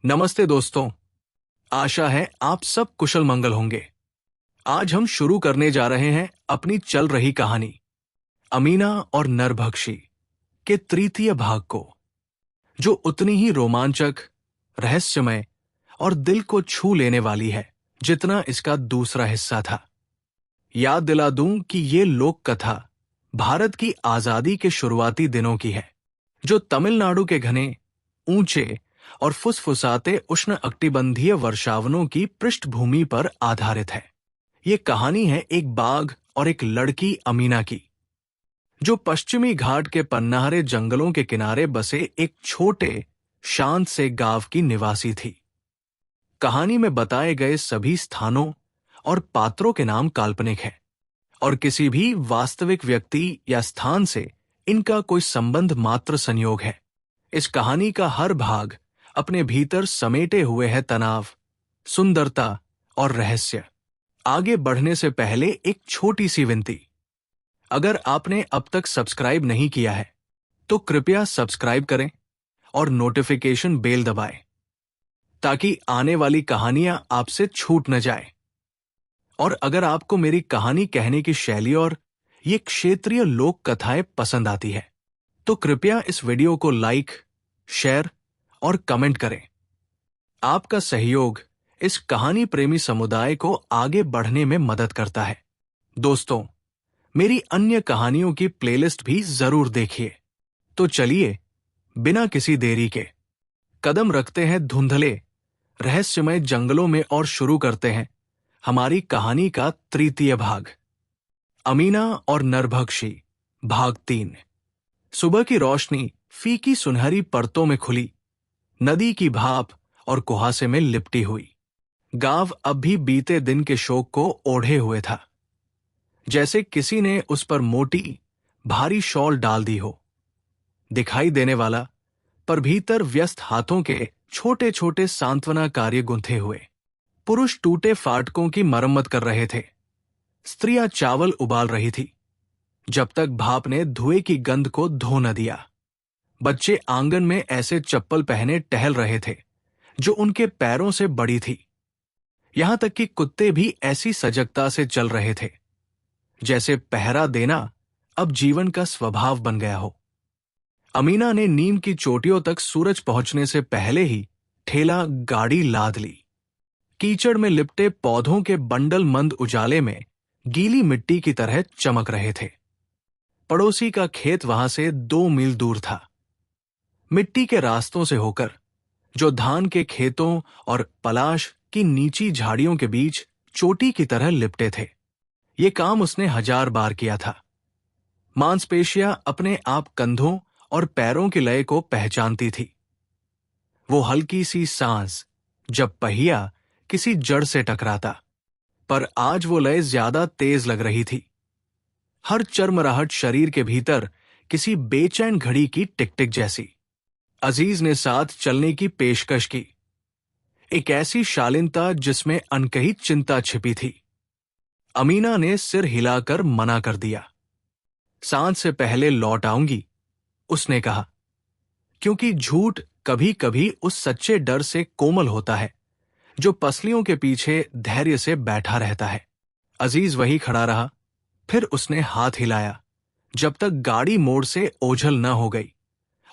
नमस्ते दोस्तों। आशा है आप सब कुशल मंगल होंगे। आज हम शुरू करने जा रहे हैं अपनी चल रही कहानी अमीना और नरभक्षी के तृतीय भाग को, जो उतनी ही रोमांचक, रहस्यमय और दिल को छू लेने वाली है जितना इसका दूसरा हिस्सा था। याद दिला दूं कि ये लोक कथा भारत की आजादी के शुरुआती दिनों की है, जो तमिलनाडु के घने, ऊंचे और फुसफुसाते उष्ण कटिबंधीय वर्षावनों की पृष्ठभूमि पर आधारित है। ये कहानी है एक बाघ और एक लड़की अमीना की, जो पश्चिमी घाट के पन्नाहरे जंगलों के किनारे बसे एक छोटे, शांत से गांव की निवासी थी। कहानी में बताए गए सभी स्थानों और पात्रों के नाम काल्पनिक हैं और किसी भी वास्तविक व्यक्ति या स्थान से इनका कोई संबंध मात्र संयोग है। इस कहानी का हर भाग अपने भीतर समेटे हुए है तनाव, सुंदरता और रहस्य। आगे बढ़ने से पहले एक छोटी सी विनती। अगर आपने अब तक सब्सक्राइब नहीं किया है तो कृपया सब्सक्राइब करें और नोटिफिकेशन बेल दबाएं, ताकि आने वाली कहानियां आपसे छूट न जाए। और अगर आपको मेरी कहानी कहने की शैली और ये क्षेत्रीय लोक कथाएं पसंद आती है तो कृपया इस वीडियो को लाइक, शेयर और कमेंट करें। आपका सहयोग इस कहानी प्रेमी समुदाय को आगे बढ़ने में मदद करता है। दोस्तों, मेरी अन्य कहानियों की प्लेलिस्ट भी जरूर देखिए। तो चलिए, बिना किसी देरी के कदम रखते हैं धुंधले, रहस्यमय जंगलों में और शुरू करते हैं हमारी कहानी का तृतीय भाग, अमीना और नरभक्षी, भाग 3। सुबह की रोशनी फीकी सुनहरी परतों में खुली, नदी की भाप और कुहासे में लिपटी हुई। गांव अब भी बीते दिन के शोक को ओढ़े हुए था, जैसे किसी ने उस पर मोटी, भारी शॉल डाल दी हो। दिखाई देने वाला, पर भीतर व्यस्त हाथों के छोटे छोटे सांत्वना कार्य गुंथे हुए। पुरुष टूटे फाटकों की मरम्मत कर रहे थे, स्त्रियां चावल उबाल रही थी, जब तक भाप ने धुएं की गंध को धो न दिया। बच्चे आंगन में ऐसे चप्पल पहने टहल रहे थे जो उनके पैरों से बड़ी थी। यहां तक कि कुत्ते भी ऐसी सजगता से चल रहे थे जैसे पहरा देना अब जीवन का स्वभाव बन गया हो। अमीना ने नीम की चोटियों तक सूरज पहुंचने से पहले ही ठेला गाड़ी लाद ली। कीचड़ में लिपटे पौधों के बंडल मंद उजाले में गीली मिट्टी की तरह चमक रहे थे। पड़ोसी का खेत वहां से 2 मील दूर था। मिट्टी के रास्तों से होकर, जो धान के खेतों और पलाश की नीची झाड़ियों के बीच चोटी की तरह लिपटे थे। ये काम उसने 1000 बार किया था। मांसपेशियां अपने आप कंधों और पैरों की लय को पहचानती थी। वो हल्की सी सांस जब पहिया किसी जड़ से टकराता, पर आज वो लय ज्यादा तेज लग रही थी। हर चर्मराहट शरीर के भीतर किसी बेचैन घड़ी की टिक-टिक जैसी। अजीज ने साथ चलने की पेशकश की, एक ऐसी शालीनता जिसमें अनकही चिंता छिपी थी। अमीना ने सिर हिलाकर मना कर दिया। सांझ से पहले लौट आऊंगी, उसने कहा, क्योंकि झूठ कभी कभी उस सच्चे डर से कोमल होता है जो पसलियों के पीछे धैर्य से बैठा रहता है। अजीज वही खड़ा रहा। फिर उसने हाथ हिलाया जब तक गाड़ी मोड़ से ओझल न हो गई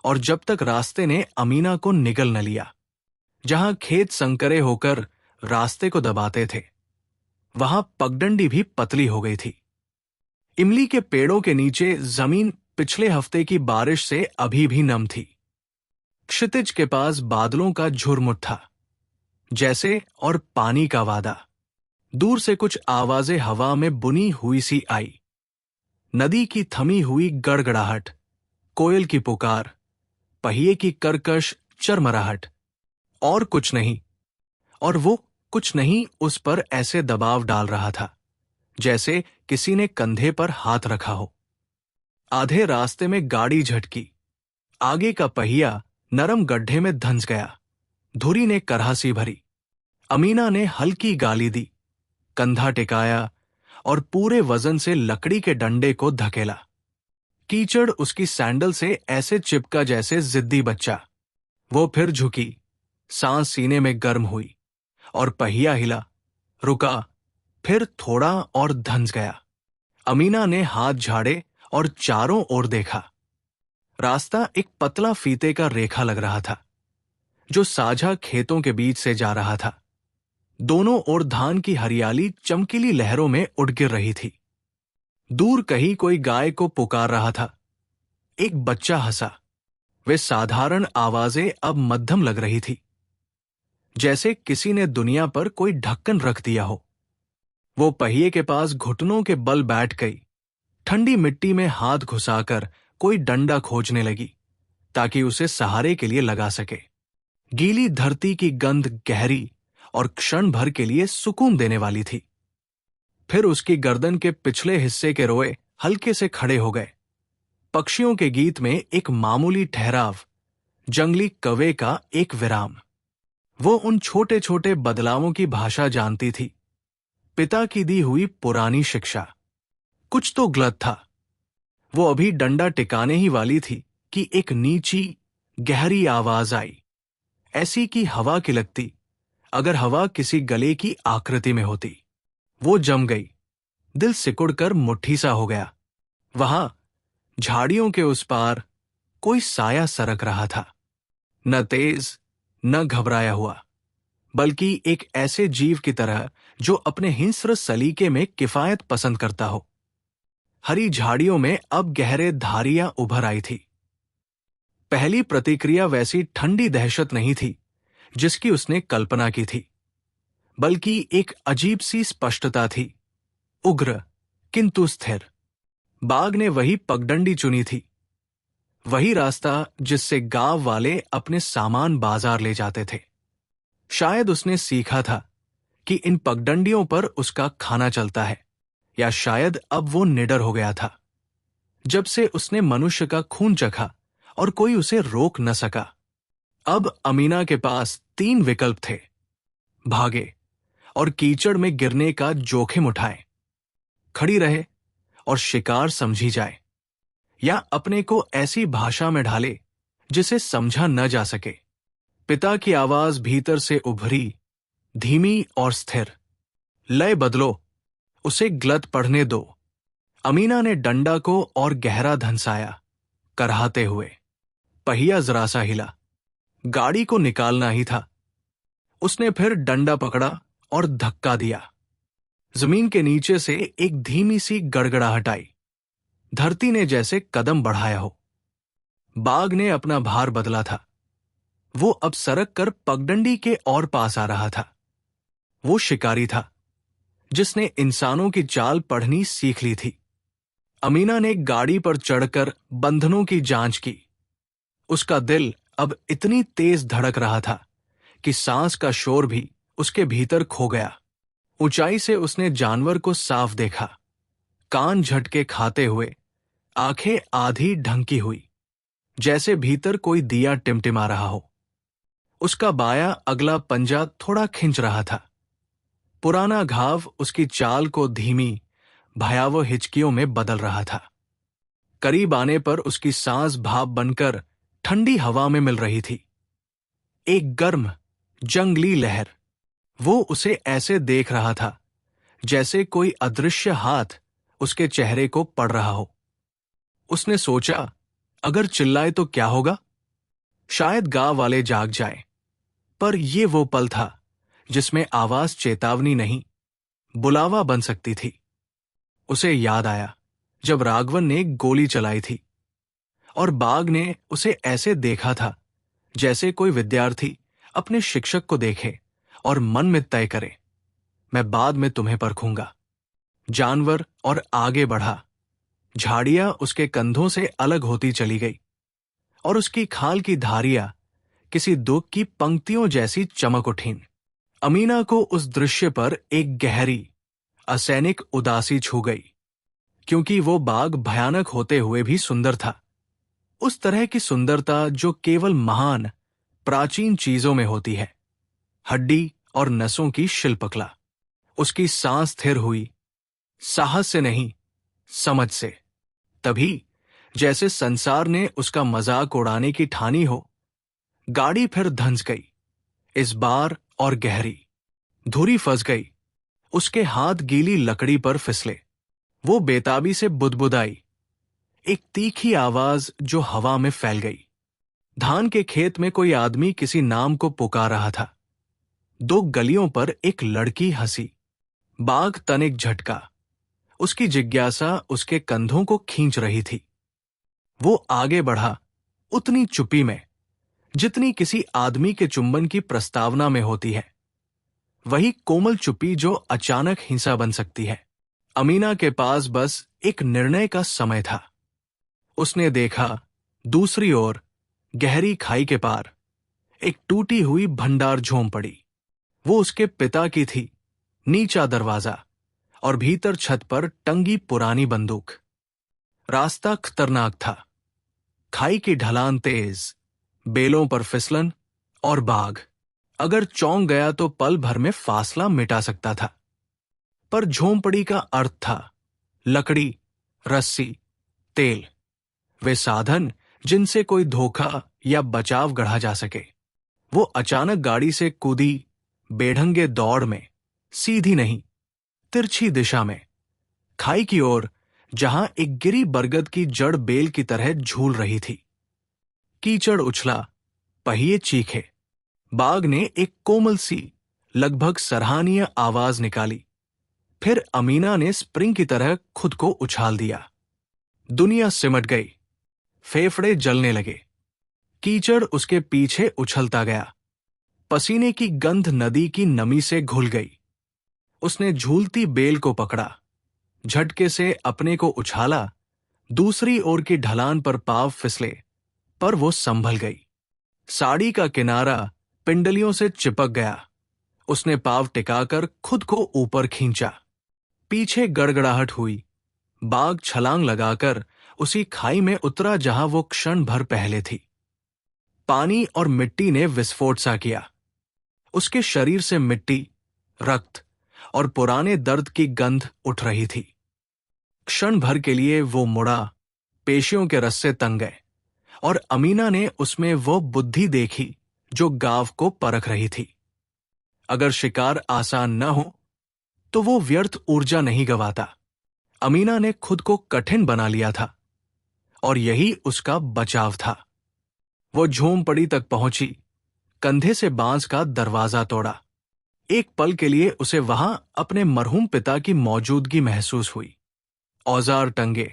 और जब तक रास्ते ने अमीना को निगल न लिया। जहां खेत संकरे होकर रास्ते को दबाते थे, वहां पगडंडी भी पतली हो गई थी। इमली के पेड़ों के नीचे जमीन पिछले हफ्ते की बारिश से अभी भी नम थी। क्षितिज के पास बादलों का झुरमुट था, जैसे और पानी का वादा। दूर से कुछ आवाजें हवा में बुनी हुई सी आई। नदी की थमी हुई गड़गड़ाहट, कोयल की पुकार, पहिए की कर्कश चरमराहट, और कुछ नहीं। और वो कुछ नहीं उस पर ऐसे दबाव डाल रहा था जैसे किसी ने कंधे पर हाथ रखा हो। आधे रास्ते में गाड़ी झटकी। आगे का पहिया नरम गड्ढे में धंस गया। धुरी ने कराहसी भरी। अमीना ने हल्की गाली दी, कंधा टिकाया और पूरे वजन से लकड़ी के डंडे को धकेला। कीचड़ उसकी सैंडल से ऐसे चिपका जैसे जिद्दी बच्चा। वो फिर झुकी, सांस सीने में गर्म हुई और पहिया हिला, रुका, फिर थोड़ा और धंस गया। अमीना ने हाथ झाड़े और चारों ओर देखा। रास्ता एक पतला फीते का रेखा लग रहा था, जो साझा खेतों के बीच से जा रहा था। दोनों ओर धान की हरियाली चमकीली लहरों में उड़ गिर रही थी। दूर कहीं कोई गाय को पुकार रहा था। एक बच्चा हंसा। वे साधारण आवाजें अब मध्यम लग रही थी, जैसे किसी ने दुनिया पर कोई ढक्कन रख दिया हो। वो पहिए के पास घुटनों के बल बैठ गई। ठंडी मिट्टी में हाथ घुसाकर कोई डंडा खोजने लगी, ताकि उसे सहारे के लिए लगा सके। गीली धरती की गंध गहरी और क्षण भर के लिए सुकून देने वाली थी। फिर उसकी गर्दन के पिछले हिस्से के रोए हल्के से खड़े हो गए। पक्षियों के गीत में एक मामूली ठहराव, जंगली कौवे का एक विराम। वो उन छोटे छोटे बदलावों की भाषा जानती थी, पिता की दी हुई पुरानी शिक्षा। कुछ तो गलत था। वो अभी डंडा टिकाने ही वाली थी कि एक नीची गहरी आवाज आई, ऐसी कि हवा की लगती, अगर हवा किसी गले की आकृति में होती। वो जम गई। दिल सिकुड़कर मुट्ठी सा हो गया। वहां झाड़ियों के उस पार कोई साया सरक रहा था, न तेज न घबराया हुआ, बल्कि एक ऐसे जीव की तरह जो अपने हिंस्र सलीके में किफायत पसंद करता हो। हरी झाड़ियों में अब गहरे धारियां उभर आई थी। पहली प्रतिक्रिया वैसी ठंडी दहशत नहीं थी जिसकी उसने कल्पना की थी, बल्कि एक अजीब सी स्पष्टता थी, उग्र किंतु स्थिर। बाघ ने वही पगडंडी चुनी थी, वही रास्ता जिससे गांव वाले अपने सामान बाजार ले जाते थे। शायद उसने सीखा था कि इन पगडंडियों पर उसका खाना चलता है, या शायद अब वो निडर हो गया था, जब से उसने मनुष्य का खून चखा और कोई उसे रोक न सका। अब अमीना के पास 3 विकल्प थे, भागे और कीचड़ में गिरने का जोखिम उठाए, खड़ी रहे और शिकार समझी जाए, या अपने को ऐसी भाषा में ढाले जिसे समझा न जा सके। पिता की आवाज भीतर से उभरी, धीमी और स्थिर। लय बदलो, उसे गलत पढ़ने दो। अमीना ने डंडा को और गहरा धंसाया, कराहते हुए। पहिया जरा सा हिला। गाड़ी को निकालना ही था। उसने फिर डंडा पकड़ा और धक्का दिया। जमीन के नीचे से एक धीमी सी गड़गड़ाहट आई। धरती ने जैसे कदम बढ़ाया हो। बाघ ने अपना भार बदला था। वो अब सरक कर पगडंडी के और पास आ रहा था। वो शिकारी था जिसने इंसानों की चाल पढ़नी सीख ली थी। अमीना ने गाड़ी पर चढ़कर बंधनों की जांच की। उसका दिल अब इतनी तेज धड़क रहा था कि सांस का शोर भी उसके भीतर खो गया। ऊंचाई से उसने जानवर को साफ देखा, कान झटके खाते हुए, आंखें आधी ढंकी हुई, जैसे भीतर कोई दिया टिमटिमा रहा हो। उसका बायां अगला पंजा थोड़ा खिंच रहा था। पुराना घाव उसकी चाल को धीमी, भयावह हिचकियों में बदल रहा था। करीब आने पर उसकी सांस भाप बनकर ठंडी हवा में मिल रही थी। एक गर्म, जंगली लहर। वो उसे ऐसे देख रहा था जैसे कोई अदृश्य हाथ उसके चेहरे को पढ़ रहा हो। उसने सोचा, अगर चिल्लाए तो क्या होगा? शायद गांव वाले जाग जाए। पर यह वो पल था जिसमें आवाज चेतावनी नहीं, बुलावा बन सकती थी। उसे याद आया जब राघवन ने गोली चलाई थी और बाघ ने उसे ऐसे देखा था जैसे कोई विद्यार्थी अपने शिक्षक को देखे और मन में तय करे, मैं बाद में तुम्हें परखूंगा। जानवर और आगे बढ़ा। झाड़ियां उसके कंधों से अलग होती चली गई और उसकी खाल की धारियां किसी दुख की पंक्तियों जैसी चमक उठीं। अमीना को उस दृश्य पर एक गहरी, असैनिक उदासी छू गई, क्योंकि वो बाघ भयानक होते हुए भी सुंदर था। उस तरह की सुंदरता जो केवल महान, प्राचीन चीजों में होती है, हड्डी और नसों की शिल्पकला। उसकी सांस स्थिर हुई, साहस से नहीं, समझ से। तभी, जैसे संसार ने उसका मजाक उड़ाने की ठानी हो, गाड़ी फिर धंस गई। इस बार और गहरी। धुरी फंस गई। उसके हाथ गीली लकड़ी पर फिसले। वो बेताबी से बुदबुदाई, एक तीखी आवाज जो हवा में फैल गई। धान के खेत में कोई आदमी किसी नाम को पुकार रहा था। दो गलियों पर एक लड़की हंसी। बाघ तनिक झटका। उसकी जिज्ञासा उसके कंधों को खींच रही थी। वो आगे बढ़ा, उतनी चुप्पी में जितनी किसी आदमी के चुंबन की प्रस्तावना में होती है। वही कोमल चुप्पी जो अचानक हिंसा बन सकती है। अमीना के पास बस एक निर्णय का समय था। उसने देखा, दूसरी ओर गहरी खाई के पार एक टूटी हुई भंडार झोम पड़ी। वो उसके पिता की थी। नीचा दरवाजा और भीतर छत पर टंगी पुरानी बंदूक। रास्ता खतरनाक था। खाई की ढलान तेज, बेलों पर फिसलन, और बाघ अगर चौंक गया तो पल भर में फासला मिटा सकता था। पर झोंपड़ी का अर्थ था लकड़ी, रस्सी, तेल, वे साधन जिनसे कोई धोखा या बचाव गढ़ा जा सके। वो अचानक गाड़ी से कूदी, बेढंगे दौड़ में, सीधी नहीं, तिरछी दिशा में, खाई की ओर, जहां एक गिरी बरगद की जड़ बेल की तरह झूल रही थी। कीचड़ उछला, पहिए चीखे। बाघ ने एक कोमल सी, लगभग सराहनीय आवाज निकाली। फिर अमीना ने स्प्रिंग की तरह खुद को उछाल दिया। दुनिया सिमट गई। फेफड़े जलने लगे। कीचड़ उसके पीछे उछलता गया। पसीने की गंध नदी की नमी से घुल गई। उसने झूलती बेल को पकड़ा, झटके से अपने को उछाला। दूसरी ओर की ढलान पर पांव फिसले, पर वो संभल गई। साड़ी का किनारा पिंडलियों से चिपक गया। उसने पांव टिकाकर खुद को ऊपर खींचा। पीछे गड़गड़ाहट हुई। बाघ छलांग लगाकर उसी खाई में उतरा जहां वो क्षण भर पहले थी। पानी और मिट्टी ने विस्फोट सा किया। उसके शरीर से मिट्टी, रक्त और पुराने दर्द की गंध उठ रही थी। क्षण भर के लिए वो मुड़ा, पेशियों के रस्से तंग गए, और अमीना ने उसमें वो बुद्धि देखी जो गांव को परख रही थी। अगर शिकार आसान न हो तो वो व्यर्थ ऊर्जा नहीं गवाता। अमीना ने खुद को कठिन बना लिया था, और यही उसका बचाव था। वो झोंपड़ी तक पहुंची, कंधे से बांस का दरवाजा तोड़ा। एक पल के लिए उसे वहां अपने मरहूम पिता की मौजूदगी महसूस हुई। औजार टंगे,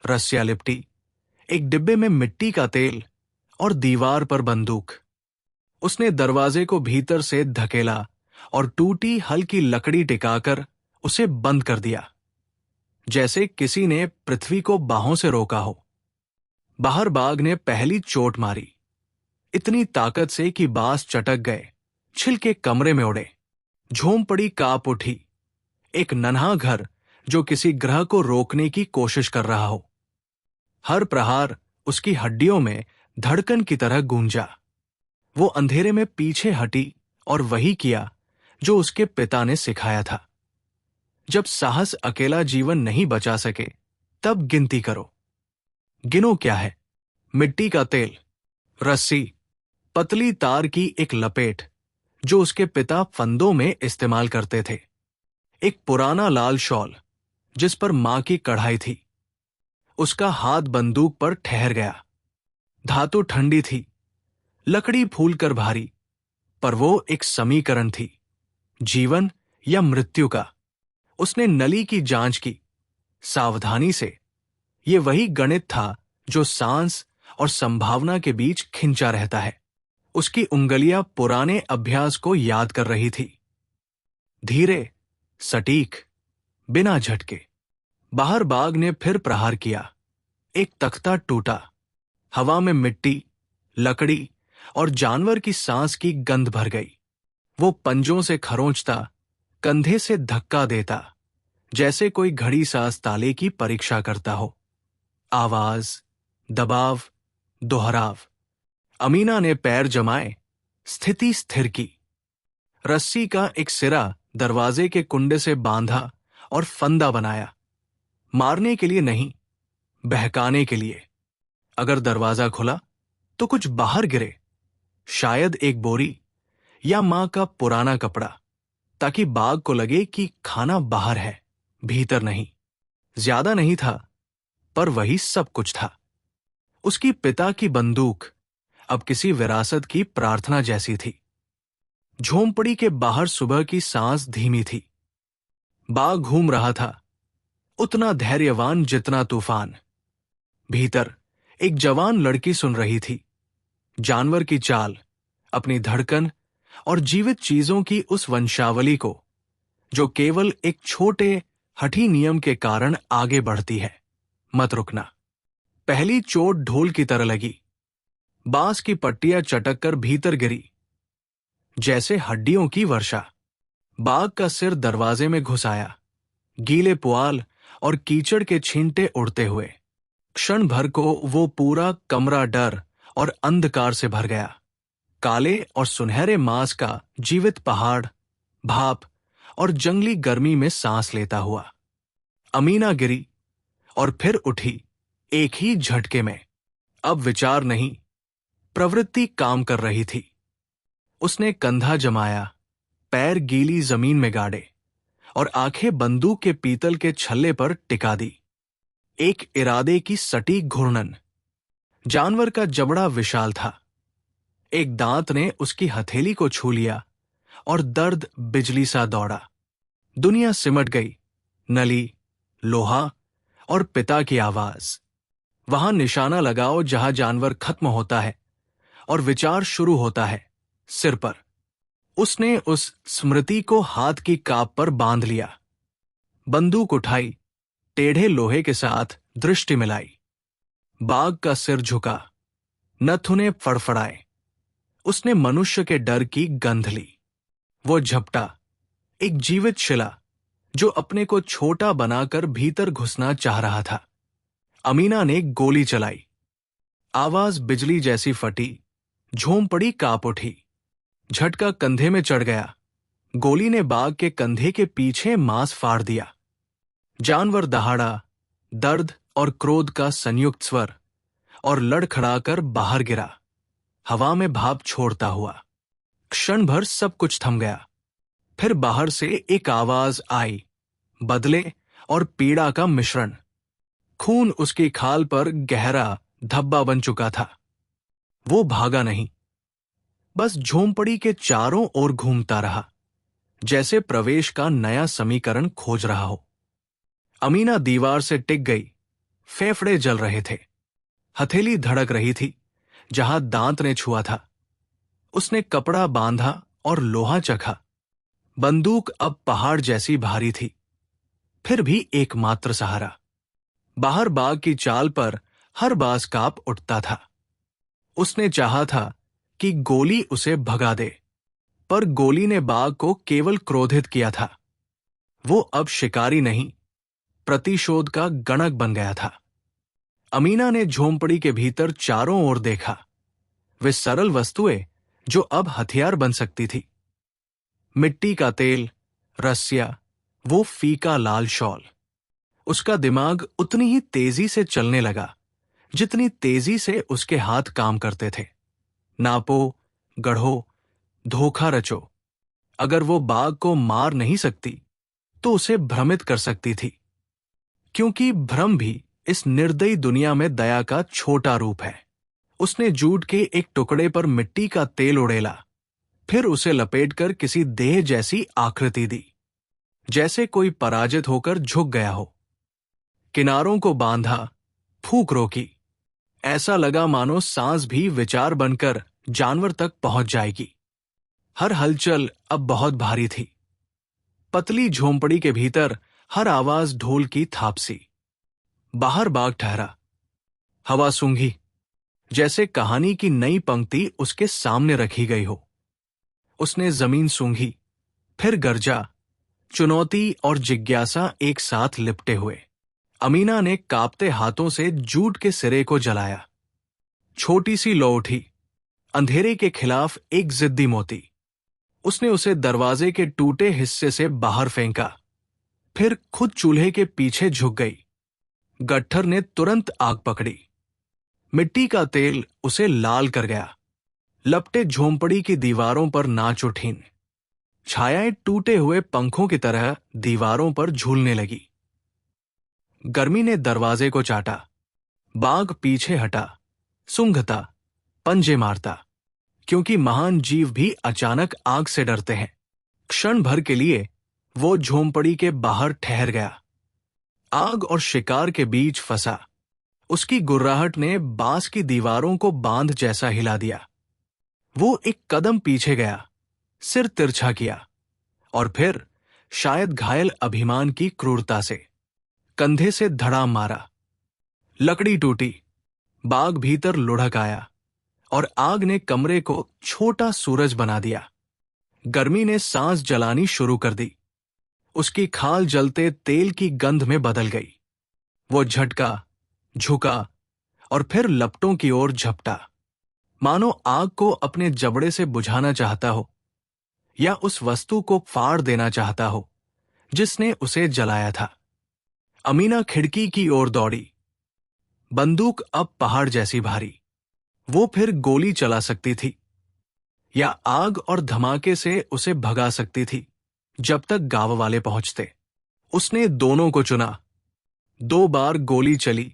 रस्सियां लिपटी, एक डिब्बे में मिट्टी का तेल, और दीवार पर बंदूक। उसने दरवाजे को भीतर से धकेला और टूटी हल्की लकड़ी टिकाकर उसे बंद कर दिया, जैसे किसी ने पृथ्वी को बाहों से रोका हो। बाहर बाघ ने पहली चोट मारी, इतनी ताकत से कि बांस चटक गए, छिलके कमरे में उड़े। झोंपड़ी कांप उठी, एक नन्हा घर जो किसी ग्रह को रोकने की कोशिश कर रहा हो। हर प्रहार उसकी हड्डियों में धड़कन की तरह गूंजा। वो अंधेरे में पीछे हटी और वही किया जो उसके पिता ने सिखाया था। जब साहस अकेला जीवन नहीं बचा सके, तब गिनती करो। गिनो क्या है? मिट्टी का तेल, रस्सी, पतली तार की एक लपेट जो उसके पिता फंदों में इस्तेमाल करते थे, एक पुराना लाल शॉल जिस पर मां की कढ़ाई थी। उसका हाथ बंदूक पर ठहर गया। धातु ठंडी थी, लकड़ी फूलकर भारी, पर वो एक समीकरण थी, जीवन या मृत्यु का। उसने नली की जांच की, सावधानी से। ये वही गणित था जो सांस और संभावना के बीच खिंचा रहता है। उसकी उंगलियां पुराने अभ्यास को याद कर रही थी। धीरे, सटीक, बिना झटके। बाहर बाघ ने फिर प्रहार किया। एक तख्ता टूटा। हवा में मिट्टी, लकड़ी और जानवर की सांस की गंध भर गई। वो पंजों से खरोंचता, कंधे से धक्का देता, जैसे कोई घड़ी साज ताले की परीक्षा करता हो। आवाज, दबाव, दोहराव। अमीना ने पैर जमाए, स्थिति स्थिर की। रस्सी का एक सिरा दरवाजे के कुंडे से बांधा और फंदा बनाया। मारने के लिए नहीं, बहकाने के लिए। अगर दरवाजा खुला तो कुछ बाहर गिरे, शायद एक बोरी या मां का पुराना कपड़ा, ताकि बाघ को लगे कि खाना बाहर है, भीतर नहीं। ज्यादा नहीं था, पर वही सब कुछ था। उसकी पिता की बंदूक अब किसी विरासत की प्रार्थना जैसी थी। झोंपड़ी के बाहर सुबह की सांस धीमी थी। बाघ घूम रहा था, उतना धैर्यवान जितना तूफान। भीतर एक जवान लड़की सुन रही थी, जानवर की चाल, अपनी धड़कन और जीवित चीजों की उस वंशावली को जो केवल एक छोटे हठी नियम के कारण आगे बढ़ती है। मत रुकना। पहली चोट ढोल की तरह लगी। बांस की पट्टियां चटक कर भीतर गिरी, जैसे हड्डियों की वर्षा। बाघ का सिर दरवाजे में घुस आया, गीले पुआल और कीचड़ के छींटे उड़ते हुए। क्षण भर को वो पूरा कमरा डर और अंधकार से भर गया। काले और सुनहरे मांस का जीवित पहाड़, भाप और जंगली गर्मी में सांस लेता हुआ। अमीना गिरी और फिर उठी, एक ही झटके में। अब विचार नहीं, प्रवृत्ति काम कर रही थी। उसने कंधा जमाया, पैर गीली जमीन में गाड़े और आंखें बंदूक के पीतल के छल्ले पर टिका दी। एक इरादे की सटीक घूर्णन। जानवर का जबड़ा विशाल था। एक दांत ने उसकी हथेली को छू लिया और दर्द बिजली सा दौड़ा। दुनिया सिमट गई। नली, लोहा और पिता की आवाज। वहां निशाना लगाओ जहां जानवर खत्म होता है और विचार शुरू होता है, सिर पर। उसने उस स्मृति को हाथ की काप पर बांध लिया। बंदूक उठाई, टेढ़े लोहे के साथ दृष्टि मिलाई। बाघ का सिर झुका, नथुने फड़फड़ाए। उसने मनुष्य के डर की गंध ली। वो झपटा, एक जीवित शिला जो अपने को छोटा बनाकर भीतर घुसना चाह रहा था। अमीना ने गोली चलाई। आवाज बिजली जैसी फटी, झोंपड़ी कांप उठी। झटका कंधे में चढ़ गया। गोली ने बाघ के कंधे के पीछे मांस फाड़ दिया। जानवर दहाड़ा, दर्द और क्रोध का संयुक्त स्वर, और लड़खड़ाकर बाहर गिरा, हवा में भाप छोड़ता हुआ। क्षण भर सब कुछ थम गया। फिर बाहर से एक आवाज आई, बदले और पीड़ा का मिश्रण। खून उसकी खाल पर गहरा धब्बा बन चुका था। वो भागा नहीं, बस झोंपड़ी के चारों ओर घूमता रहा, जैसे प्रवेश का नया समीकरण खोज रहा हो। अमीना दीवार से टिक गई। फेफड़े जल रहे थे, हथेली धड़क रही थी जहां दांत ने छुआ था। उसने कपड़ा बांधा और लोहा चखा। बंदूक अब पहाड़ जैसी भारी थी, फिर भी एकमात्र सहारा। बाहर बाग की चाल पर हर बाज कांप उठता था। उसने चाहा था कि गोली उसे भगा दे, पर गोली ने बाघ को केवल क्रोधित किया था। वो अब शिकारी नहीं, प्रतिशोध का गणक बन गया था। अमीना ने झोंपड़ी के भीतर चारों ओर देखा। वे सरल वस्तुएं जो अब हथियार बन सकती थी। मिट्टी का तेल, रस्सियां, वो फीका लाल शॉल। उसका दिमाग उतनी ही तेजी से चलने लगा जितनी तेजी से उसके हाथ काम करते थे। नापो, गढ़ो, धोखा रचो। अगर वो बाघ को मार नहीं सकती तो उसे भ्रमित कर सकती थी, क्योंकि भ्रम भी इस निर्दयी दुनिया में दया का छोटा रूप है। उसने जूट के एक टुकड़े पर मिट्टी का तेल उड़ेला, फिर उसे लपेटकर किसी देह जैसी आकृति दी, जैसे कोई पराजित होकर झुक गया हो। किनारों को बांधा, फूंक रोकी। ऐसा लगा मानो सांस भी विचार बनकर जानवर तक पहुंच जाएगी। हर हलचल अब बहुत भारी थी। पतली झोंपड़ी के भीतर हर आवाज ढोल की थाप सी। बाहर बाघ ठहरा। हवा सूंघी, जैसे कहानी की नई पंक्ति उसके सामने रखी गई हो। उसने जमीन सूंघी, फिर गर्जा। चुनौती और जिज्ञासा एक साथ लिपटे हुए। अमीना ने कांपते हाथों से जूट के सिरे को जलाया। छोटी सी लौ उठी, अंधेरे के खिलाफ एक जिद्दी मोती। उसने उसे दरवाजे के टूटे हिस्से से बाहर फेंका, फिर खुद चूल्हे के पीछे झुक गई। गट्ठर ने तुरंत आग पकड़ी। मिट्टी का तेल उसे लाल कर गया, लपटे झोंपड़ी की दीवारों पर नाच उठीं। छायाएं टूटे हुए पंखों की तरह दीवारों पर झूलने लगी। गर्मी ने दरवाजे को चाटा। बाघ पीछे हटा, सूंघता, पंजे मारता, क्योंकि महान जीव भी अचानक आग से डरते हैं। क्षण भर के लिए वो झोंपड़ी के बाहर ठहर गया। आग और शिकार के बीच फंसा। उसकी गुर्राहट ने बांस की दीवारों को बांध जैसा हिला दिया। वो एक कदम पीछे गया, सिर तिरछा किया, और फिर शायद घायल अभिमान की क्रूरता से कंधे से धड़ाम मारा। लकड़ी टूटी, बाघ भीतर लुढ़क आया, और आग ने कमरे को छोटा सूरज बना दिया। गर्मी ने सांस जलानी शुरू कर दी। उसकी खाल जलते तेल की गंध में बदल गई। वो झटका, झुका और फिर लपटों की ओर झपटा, मानो आग को अपने जबड़े से बुझाना चाहता हो या उस वस्तु को फाड़ देना चाहता हो जिसने उसे जलाया था। अमीना खिड़की की ओर दौड़ी। बंदूक अब पहाड़ जैसी भारी। वो फिर गोली चला सकती थी या आग और धमाके से उसे भगा सकती थी जब तक गांव वाले पहुंचते। उसने दोनों को चुना। 2 बार गोली चली,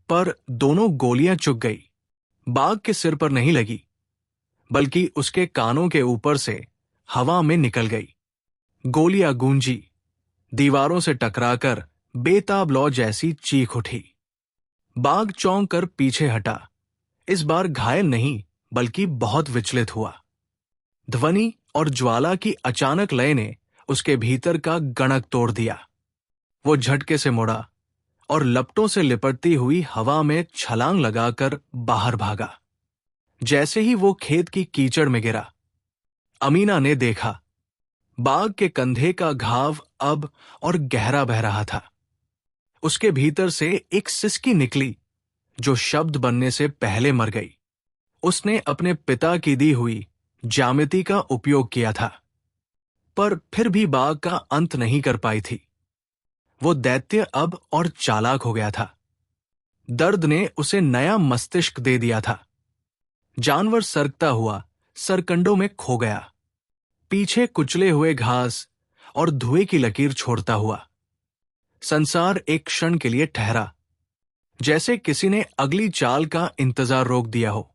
पर दोनों गोलियां चुक गई। बाघ के सिर पर नहीं लगी, बल्कि उसके कानों के ऊपर से हवा में निकल गई। गोलियां गूंजी, दीवारों से टकराकर बेताब लौ जैसी चीख उठी। बाघ चौंक कर पीछे हटा। इस बार घायल नहीं, बल्कि बहुत विचलित हुआ। ध्वनि और ज्वाला की अचानक लय ने उसके भीतर का गणक तोड़ दिया। वो झटके से मुड़ा और लपटों से लिपटती हुई हवा में छलांग लगाकर बाहर भागा। जैसे ही वो खेत की कीचड़ में गिरा, अमीना ने देखा बाघ के कंधे का घाव अब और गहरा बह रहा था। उसके भीतर से एक सिसकी निकली जो शब्द बनने से पहले मर गई। उसने अपने पिता की दी हुई ज्यामिति का उपयोग किया था, पर फिर भी बाघ का अंत नहीं कर पाई थी। वो दैत्य अब और चालाक हो गया था। दर्द ने उसे नया मस्तिष्क दे दिया था। जानवर सरकता हुआ सरकंडों में खो गया, पीछे कुचले हुए घास और धुएं की लकीर छोड़ता हुआ। संसार एक क्षण के लिए ठहरा, जैसे किसी ने अगली चाल का इंतजार रोक दिया हो।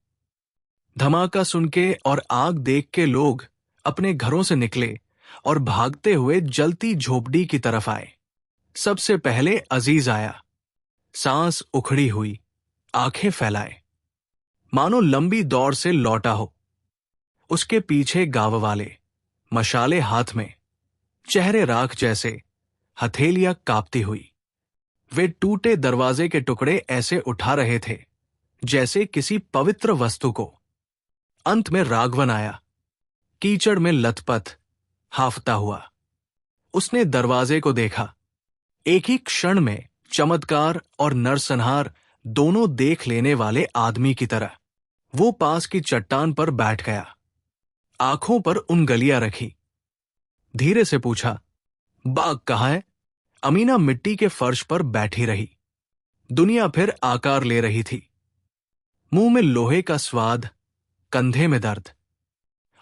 धमाका सुन के और आग देख के लोग अपने घरों से निकले और भागते हुए जलती झोपड़ी की तरफ आए। सबसे पहले अजीज आया। सांस उखड़ी हुई, आंखें फैलाए, मानो लंबी दौड़ से लौटा हो। उसके पीछे गांव वाले, मशाले हाथ में, चेहरे राख जैसे, हथेलियां कांपती हुई। वे टूटे दरवाजे के टुकड़े ऐसे उठा रहे थे जैसे किसी पवित्र वस्तु को। अंत में राघवन आया, कीचड़ में लथपथ, हाफता हुआ। उसने दरवाजे को देखा। एक ही क्षण में चमत्कार और नरसंहार दोनों देख लेने वाले आदमी की तरह वो पास की चट्टान पर बैठ गया, आंखों पर उंगलियां रखी। धीरे से पूछा, बाघ कहाँ है? अमीना मिट्टी के फर्श पर बैठी रही। दुनिया फिर आकार ले रही थी। मुंह में लोहे का स्वाद, कंधे में दर्द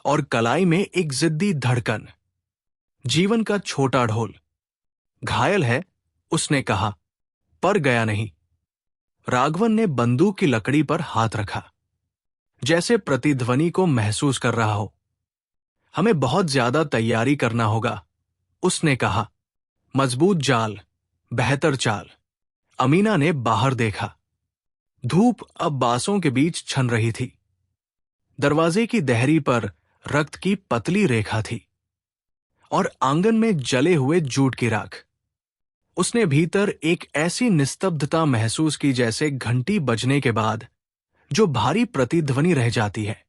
और कलाई में एक जिद्दी धड़कन। जीवन का छोटा ढोल। घायल है, उसने कहा, पर गया नहीं। राघवन ने बंदूक की लकड़ी पर हाथ रखा, जैसे प्रतिध्वनि को महसूस कर रहा हो। हमें बहुत ज्यादा तैयारी करना होगा, उसने कहा। मजबूत जाल, बेहतर चाल। अमीना ने बाहर देखा। धूप अब बांसों के बीच छन रही थी। दरवाजे की देहरी पर रक्त की पतली रेखा थी और आंगन में जले हुए जूट की राख। उसने भीतर एक ऐसी निस्तब्धता महसूस की जैसे घंटी बजने के बाद जो भारी प्रतिध्वनि रह जाती है,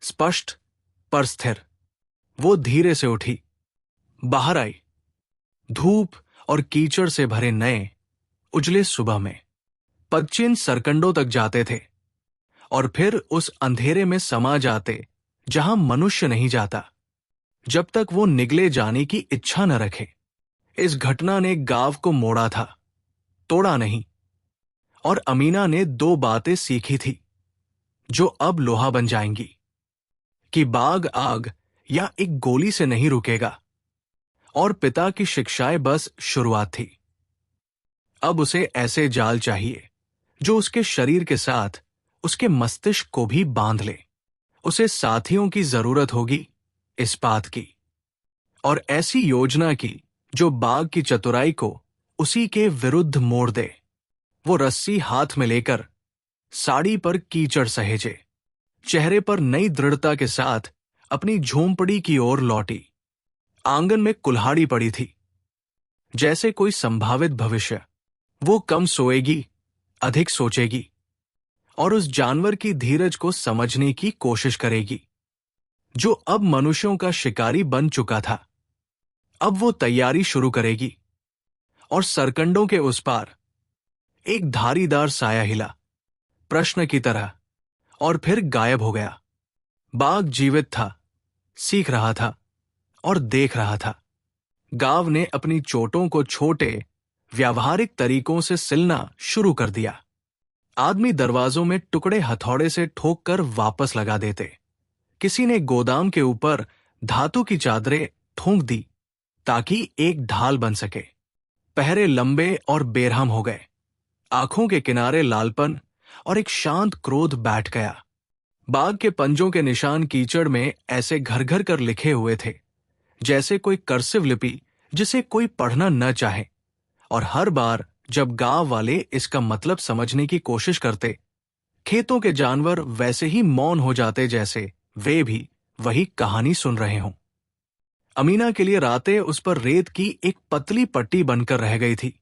स्पष्ट पर स्थिर। वो धीरे से उठी, बाहर आई। धूप और कीचड़ से भरे नए उजले सुबह में पदचिन्ह सरकंडों तक जाते थे और फिर उस अंधेरे में समा जाते जहां मनुष्य नहीं जाता जब तक वो निगले जाने की इच्छा न रखे। इस घटना ने गांव को मोड़ा था, तोड़ा नहीं। और अमीना ने 2 बातें सीखी थी जो अब लोहा बन जाएंगी। कि बाघ आग या एक गोली से नहीं रुकेगा, और पिता की शिक्षाएं बस शुरुआत थी। अब उसे ऐसे जाल चाहिए जो उसके शरीर के साथ उसके मस्तिष्क को भी बांध ले। उसे साथियों की जरूरत होगी, इस्पात की, और ऐसी योजना की जो बाघ की चतुराई को उसी के विरुद्ध मोड़ दे। वो रस्सी हाथ में लेकर साड़ी पर कीचड़ सहेजे, चेहरे पर नई दृढ़ता के साथ अपनी झोंपड़ी की ओर लौटी। आंगन में कुल्हाड़ी पड़ी थी, जैसे कोई संभावित भविष्य। वो कम सोएगी, अधिक सोचेगी, और उस जानवर की धीरज को समझने की कोशिश करेगी जो अब मनुष्यों का शिकारी बन चुका था। अब वो तैयारी शुरू करेगी, और सरकंडों के उस पार एक धारीदार साया हिला, प्रश्न की तरह, और फिर गायब हो गया। बाघ जीवित था, सीख रहा था और देख रहा था। गांव ने अपनी चोटों को छोटे व्यावहारिक तरीकों से सिलना शुरू कर दिया। आदमी दरवाजों में टुकड़े हथौड़े से ठोक कर वापस लगा देते। किसी ने गोदाम के ऊपर धातु की चादरें ठोंक दी ताकि एक ढाल बन सके। पहरे लंबे और बेरहम हो गए। आंखों के किनारे लालपन और एक शांत क्रोध बैठ गया। बाघ के पंजों के निशान कीचड़ में ऐसे घर घर कर लिखे हुए थे, जैसे कोई कर्सिव लिपि जिसे कोई पढ़ना न चाहे। और हर बार जब गांव वाले इसका मतलब समझने की कोशिश करते, खेतों के जानवर वैसे ही मौन हो जाते जैसे वे भी वही कहानी सुन रहे हों। अमीना के लिए रातें उस पर रेत की एक पतली पट्टी बनकर रह गई थी।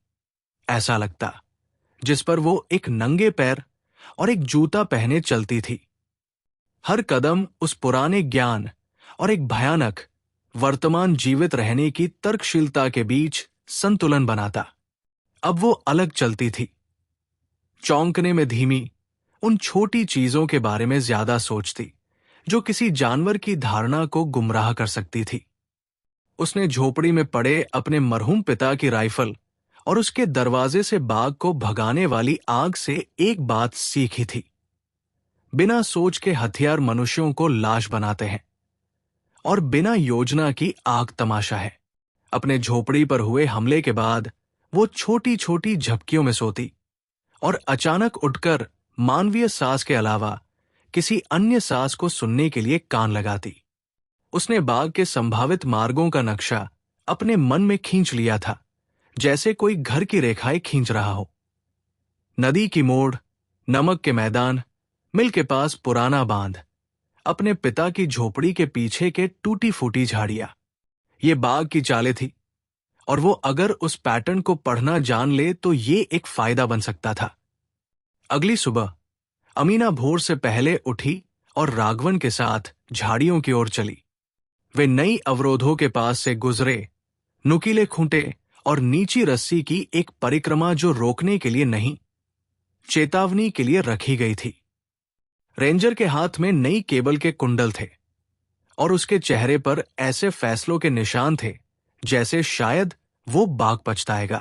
ऐसा लगता जिस पर वो एक नंगे पैर और एक जूता पहने चलती थी। हर कदम उस पुराने ज्ञान और एक भयानक वर्तमान जीवित रहने की तर्कशीलता के बीच संतुलन बनाता। अब वो अलग चलती थी, चौंकने में धीमी, उन छोटी चीजों के बारे में ज्यादा सोचती जो किसी जानवर की धारणा को गुमराह कर सकती थी। उसने झोपड़ी में पड़े अपने मरहूम पिता की राइफल और उसके दरवाजे से बाघ को भगाने वाली आग से एक बात सीखी थी। बिना सोच के हथियार मनुष्यों को लाश बनाते हैं, और बिना योजना की आग तमाशा है। अपने झोपड़ी पर हुए हमले के बाद वो छोटी छोटी झपकियों में सोती और अचानक उठकर मानवीय सांस के अलावा किसी अन्य सांस को सुनने के लिए कान लगाती। उसने बाघ के संभावित मार्गों का नक्शा अपने मन में खींच लिया था, जैसे कोई घर की रेखाएं खींच रहा हो। नदी की मोड़, नमक के मैदान, मिल के पास पुराना बांध, अपने पिता की झोपड़ी के पीछे के टूटी फूटी झाड़ियां, ये बाघ की चालें थी। और वो अगर उस पैटर्न को पढ़ना जान ले तो ये एक फायदा बन सकता था। अगली सुबह अमीना भोर से पहले उठी और राघवन के साथ झाड़ियों की ओर चली। वे नई अवरोधों के पास से गुजरे, नुकीले खूंटे और नीची रस्सी की एक परिक्रमा जो रोकने के लिए नहीं, चेतावनी के लिए रखी गई थी। रेंजर के हाथ में नई केबल के कुंडल थे, और उसके चेहरे पर ऐसे फैसलों के निशान थे जैसे शायद वो बाघ पछताएगा।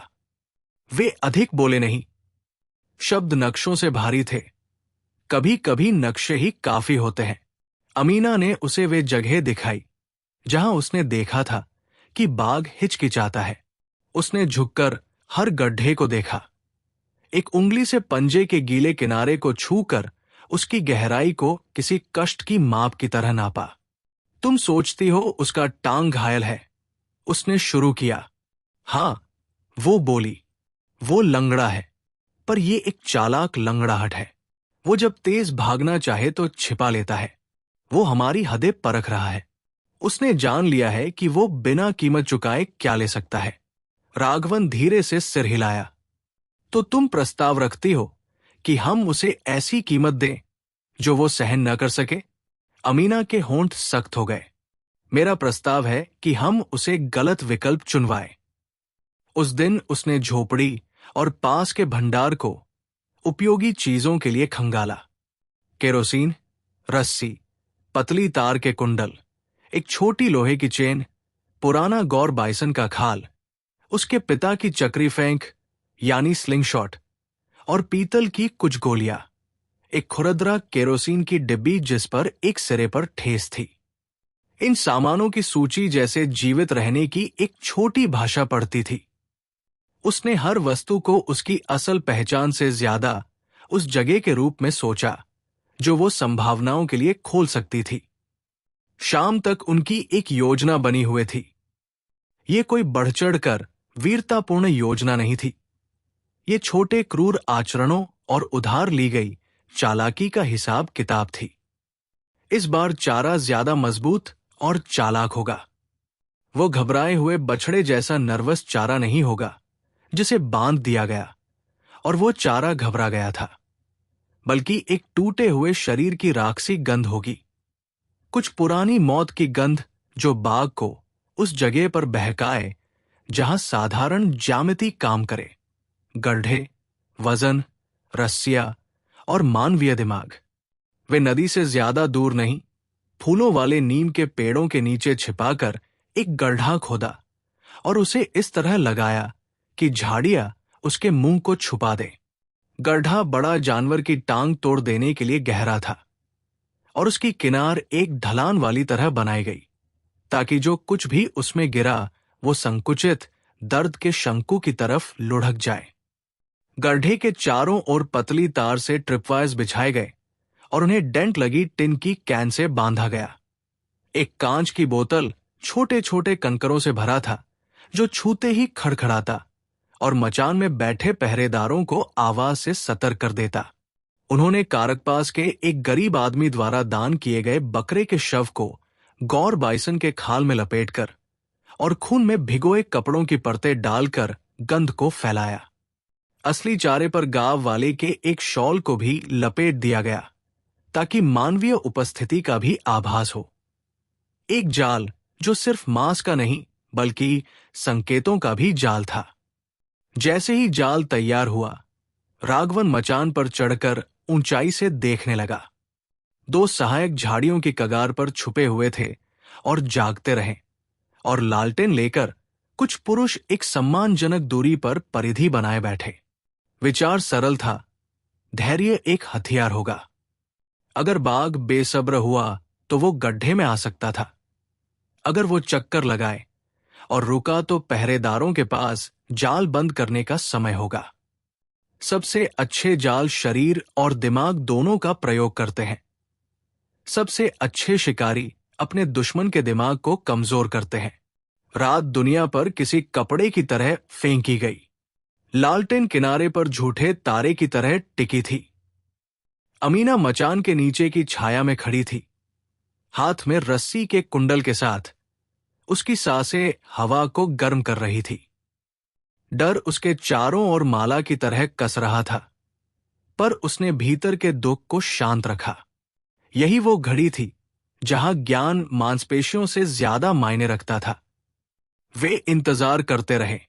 वे अधिक बोले नहीं, शब्द नक्शों से भारी थे। कभी कभी नक्शे ही काफी होते हैं। अमीना ने उसे वे जगह दिखाई जहां उसने देखा था कि बाघ हिचकिचाता है। उसने झुककर हर गड्ढे को देखा, एक उंगली से पंजे के गीले किनारे को छूकर उसकी गहराई को किसी कष्ट की माप की तरह नापा। तुम सोचती हो उसका टांग घायल है, उसने शुरू किया। हां, वो बोली, वो लंगड़ा है, पर ये एक चालाक लंगड़ाहट है। वो जब तेज भागना चाहे तो छिपा लेता है। वो हमारी हदें परख रहा है। उसने जान लिया है कि वो बिना कीमत चुकाए क्या ले सकता है। राघवन धीरे से सिर हिलाया। तो तुम प्रस्ताव रखती हो कि हम उसे ऐसी कीमत दें जो वो सहन न कर सके? अमीना के होंठ सख्त हो गए। मेरा प्रस्ताव है कि हम उसे गलत विकल्प चुनवाएं। उस दिन उसने झोपड़ी और पास के भंडार को उपयोगी चीजों के लिए खंगाला। केरोसिन, रस्सी, पतली तार के कुंडल, एक छोटी लोहे की चेन, पुराना गौर बाइसन का खाल, उसके पिता की चक्री फेंक यानी स्लिंगशॉट, और पीतल की कुछ गोलियां, एक खुरदरा केरोसिन की डिब्बी जिस पर एक सिरे पर ठेस थी। इन सामानों की सूची जैसे जीवित रहने की एक छोटी भाषा पढ़ती थी। उसने हर वस्तु को उसकी असल पहचान से ज्यादा उस जगह के रूप में सोचा जो वो संभावनाओं के लिए खोल सकती थी। शाम तक उनकी एक योजना बनी हुई थी। ये कोई बढ़-चढ़ कर वीरतापूर्ण योजना नहीं थी। ये छोटे क्रूर आचरणों और उधार ली गई चालाकी का हिसाब किताब थी। इस बार चारा ज्यादा मजबूत और चालाक होगा। वो घबराए हुए बछड़े जैसा नर्वस चारा नहीं होगा जिसे बांध दिया गया और वो चारा घबरा गया था, बल्कि एक टूटे हुए शरीर की राक्षसी गंध होगी, कुछ पुरानी मौत की गंध जो बाघ को उस जगह पर बहकाए जहां साधारण ज्यामिति काम करे। गड्ढे, वजन, रस्सियां और मानवीय दिमाग। वे नदी से ज्यादा दूर नहीं, फूलों वाले नीम के पेड़ों के नीचे छिपाकर एक गड्ढा खोदा और उसे इस तरह लगाया कि झाड़ियां उसके मुंह को छुपा दे। गड्ढा बड़ा जानवर की टांग तोड़ देने के लिए गहरा था और उसकी किनार एक ढलान वाली तरह बनाई गई ताकि जो कुछ भी उसमें गिरा वो संकुचित दर्द के शंकु की तरफ लुढ़क जाए। गड्ढे के चारों ओर पतली तार से ट्रिपवायर्स बिछाए गए और उन्हें डेंट लगी टिन की कैन से बांधा गया। एक कांच की बोतल छोटे छोटे कंकरों से भरा था जो छूते ही खड़खड़ाता और मचान में बैठे पहरेदारों को आवाज से सतर्क कर देता। उन्होंने कारकपास के एक गरीब आदमी द्वारा दान किए गए बकरे के शव को गौर बाइसन के खाल में लपेटकर और खून में भिगोए कपड़ों की परतें डालकर गंध को फैलाया। असली चारे पर गांव वाले के एक शॉल को भी लपेट दिया गया ताकि मानवीय उपस्थिति का भी आभास हो। एक जाल जो सिर्फ मांस का नहीं बल्कि संकेतों का भी जाल था। जैसे ही जाल तैयार हुआ, राघवन मचान पर चढ़कर ऊंचाई से देखने लगा। दो सहायक झाड़ियों की कगार पर छुपे हुए थे और जागते रहे, और लालटेन लेकर कुछ पुरुष एक सम्मानजनक दूरी पर परिधि बनाए बैठे। विचार सरल था, धैर्य एक हथियार होगा। अगर बाघ बेसब्र हुआ तो वो गड्ढे में आ सकता था। अगर वो चक्कर लगाए और रुका तो पहरेदारों के पास जाल बंद करने का समय होगा। सबसे अच्छे जाल शरीर और दिमाग दोनों का प्रयोग करते हैं। सबसे अच्छे शिकारी अपने दुश्मन के दिमाग को कमजोर करते हैं। रात दुनिया पर किसी कपड़े की तरह फेंकी गई। लालटेन किनारे पर झूठे तारे की तरह टिकी थी। अमीना मचान के नीचे की छाया में खड़ी थी, हाथ में रस्सी के कुंडल के साथ। उसकी सांसें हवा को गर्म कर रही थी। डर उसके चारों ओर माला की तरह कस रहा था, पर उसने भीतर के दुख को शांत रखा। यही वो घड़ी थी जहां ज्ञान मांसपेशियों से ज्यादा मायने रखता था। वे इंतजार करते रहे।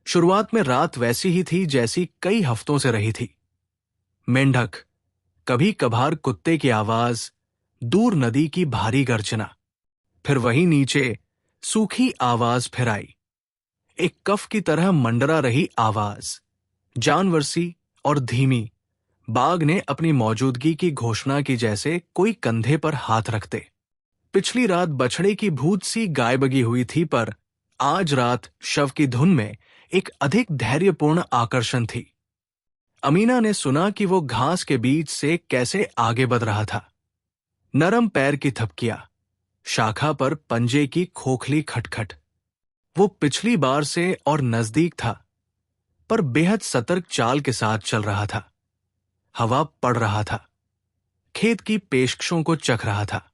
शुरुआत में रात वैसी ही थी जैसी कई हफ्तों से रही थी। मेंढक, कभी कभार कुत्ते की आवाज, दूर नदी की भारी गर्जना, फिर वही नीचे सूखी आवाज फिर आई, एक कफ की तरह मंडरा रही आवाज, जानवर सी और धीमी। बाघ ने अपनी मौजूदगी की घोषणा की जैसे कोई कंधे पर हाथ रखते। पिछली रात बछड़े की भूत सी गायबगी हुई थी, पर आज रात शव की धुन में एक अधिक धैर्यपूर्ण आकर्षण थी। अमीना ने सुना कि वो घास के बीच से कैसे आगे बढ़ रहा था। नरम पैर की थपकियां, शाखा पर पंजे की खोखली खटखट। वो पिछली बार से और नजदीक था, पर बेहद सतर्क चाल के साथ चल रहा था। हवा पड़ रहा था, खेत की पेशकशों को चख रहा था।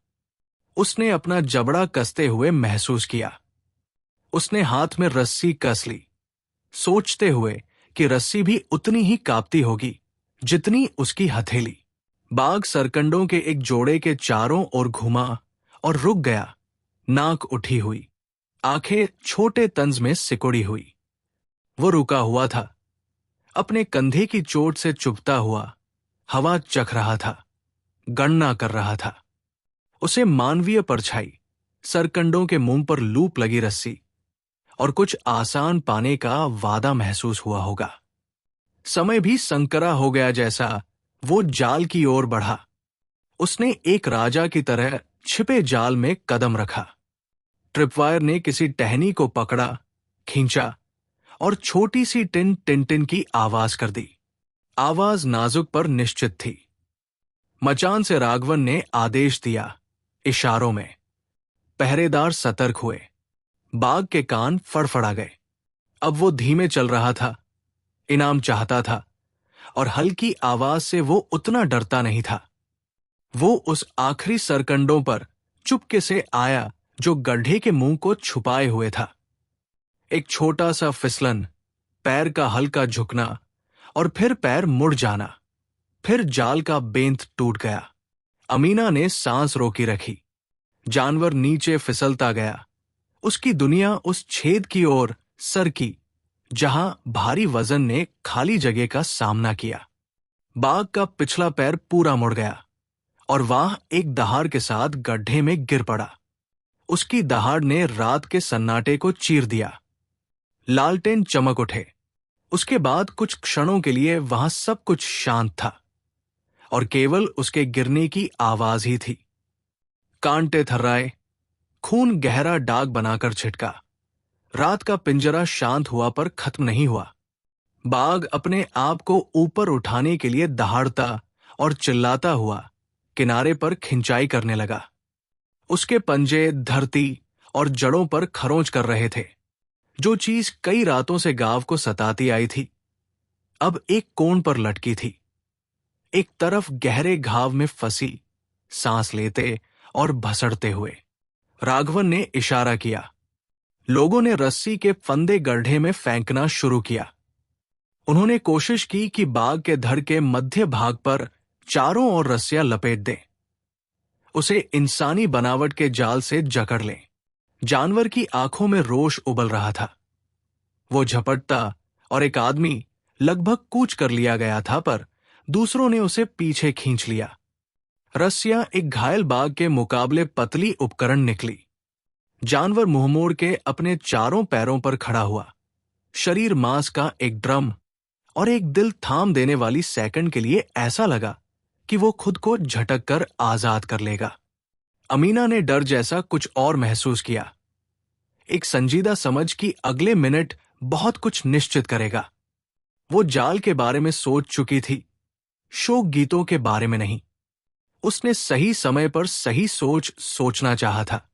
उसने अपना जबड़ा कसते हुए महसूस किया। उसने हाथ में रस्सी कस ली, सोचते हुए कि रस्सी भी उतनी ही कांपती होगी जितनी उसकी हथेली। बाघ सरकंडों के एक जोड़े के चारों ओर घुमा और रुक गया, नाक उठी हुई, आंखें छोटे तंज में सिकुड़ी हुई। वो रुका हुआ था, अपने कंधे की चोट से चुभता हुआ, हवा चख रहा था, गणना कर रहा था। उसे मानवीय परछाई, सरकंडों के मुंह पर लूप लगी रस्सी और कुछ आसान पाने का वादा महसूस हुआ होगा। समय भी संकरा हो गया जैसा वो जाल की ओर बढ़ा। उसने एक राजा की तरह छिपे जाल में कदम रखा। ट्रिपवायर ने किसी टहनी को पकड़ा, खींचा और छोटी सी टिन टिन की आवाज कर दी। आवाज नाजुक पर निश्चित थी। मचान से राघवन ने आदेश दिया, इशारों में। पहरेदार सतर्क हुए। बाघ के कान फड़फड़ा गए। अब वो धीमे चल रहा था, इनाम चाहता था, और हल्की आवाज से वो उतना डरता नहीं था। वो उस आखिरी सरकंडों पर चुपके से आया जो गड्ढे के मुंह को छुपाए हुए था। एक छोटा सा फिसलन, पैर का हल्का झुकना, और फिर पैर मुड़ जाना। फिर जाल का बेंत टूट गया। अमीना ने सांस रोकी रखी। जानवर नीचे फिसलता गया। उसकी दुनिया उस छेद की ओर सरकी जहां भारी वजन ने खाली जगह का सामना किया। बाघ का पिछला पैर पूरा मुड़ गया और वह एक दहाड़ के साथ गड्ढे में गिर पड़ा। उसकी दहाड़ ने रात के सन्नाटे को चीर दिया। लालटेन चमक उठे। उसके बाद कुछ क्षणों के लिए वहां सब कुछ शांत था और केवल उसके गिरने की आवाज ही थी। कांटे थर्राए, खून गहरा दाग बनाकर छिटका। रात का पिंजरा शांत हुआ पर खत्म नहीं हुआ। बाघ अपने आप को ऊपर उठाने के लिए दहाड़ता और चिल्लाता हुआ किनारे पर खिंचाई करने लगा। उसके पंजे धरती और जड़ों पर खरोंच कर रहे थे। जो चीज कई रातों से गांव को सताती आई थी, अब एक कोण पर लटकी थी, एक तरफ गहरे घाव में फंसी, सांस लेते और भसड़ते हुए। राघवन ने इशारा किया। लोगों ने रस्सी के फंदे गड्ढे में फेंकना शुरू किया। उन्होंने कोशिश की कि बाघ के धड़ के मध्य भाग पर चारों ओर रस्सियां लपेट दें, उसे इंसानी बनावट के जाल से जकड़ लें। जानवर की आंखों में रोष उबल रहा था। वो झपटता और एक आदमी लगभग कूच कर लिया गया था, पर दूसरों ने उसे पीछे खींच लिया। रस्सियां एक घायल बाघ के मुकाबले पतली उपकरण निकली। जानवर मुंह मोड़ के अपने चारों पैरों पर खड़ा हुआ। शरीर मांस का एक ड्रम, और एक दिल थाम देने वाली सेकंड के लिए ऐसा लगा कि वो खुद को झटक कर आजाद कर लेगा। अमीना ने डर जैसा कुछ और महसूस किया। एक संजीदा समझ कि अगले मिनट बहुत कुछ निश्चित करेगा। वो जाल के बारे में सोच चुकी थी, शोक गीतों के बारे में नहीं। उसने सही समय पर सही सोच सोचना चाहा था।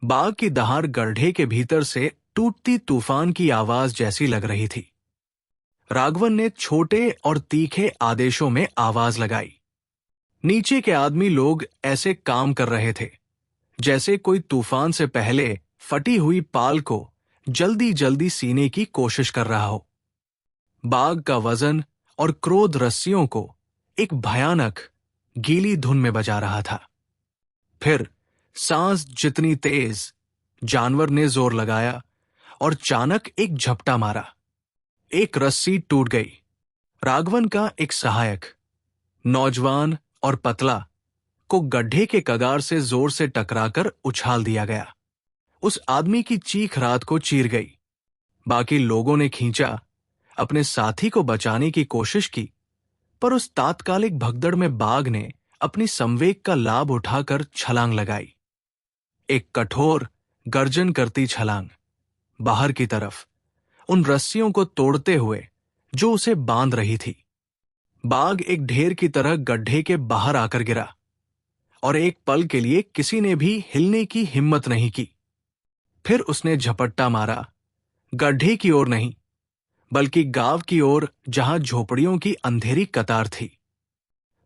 बाघ की दहाड़ गड्ढे के भीतर से टूटती तूफान की आवाज जैसी लग रही थी। राघवन ने छोटे और तीखे आदेशों में आवाज लगाई। नीचे के आदमी लोग ऐसे काम कर रहे थे जैसे कोई तूफान से पहले फटी हुई पाल को जल्दी जल्दी सीने की कोशिश कर रहा हो। बाघ का वजन और क्रोध रस्सियों को एक भयानक गीली धुन में बजा रहा था। फिर सांस जितनी तेज, जानवर ने जोर लगाया और अचानक एक झपटा मारा। एक रस्सी टूट गई। राघवन का एक सहायक, नौजवान और पतला, को गड्ढे के कगार से जोर से टकराकर उछाल दिया गया। उस आदमी की चीख रात को चीर गई। बाकी लोगों ने खींचा, अपने साथी को बचाने की कोशिश की, पर उस तात्कालिक भगदड़ में बाघ ने अपनी संवेग का लाभ उठाकर छलांग लगाई। एक कठोर, गर्जन करती छलांग, बाहर की तरफ, उन रस्सियों को तोड़ते हुए जो उसे बांध रही थी। बाघ एक ढेर की तरह गड्ढे के बाहर आकर गिरा, और एक पल के लिए किसी ने भी हिलने की हिम्मत नहीं की। फिर उसने झपट्टा मारा, गड्ढे की ओर नहीं, बल्कि गांव की ओर जहां झोपड़ियों की अंधेरी कतार थी।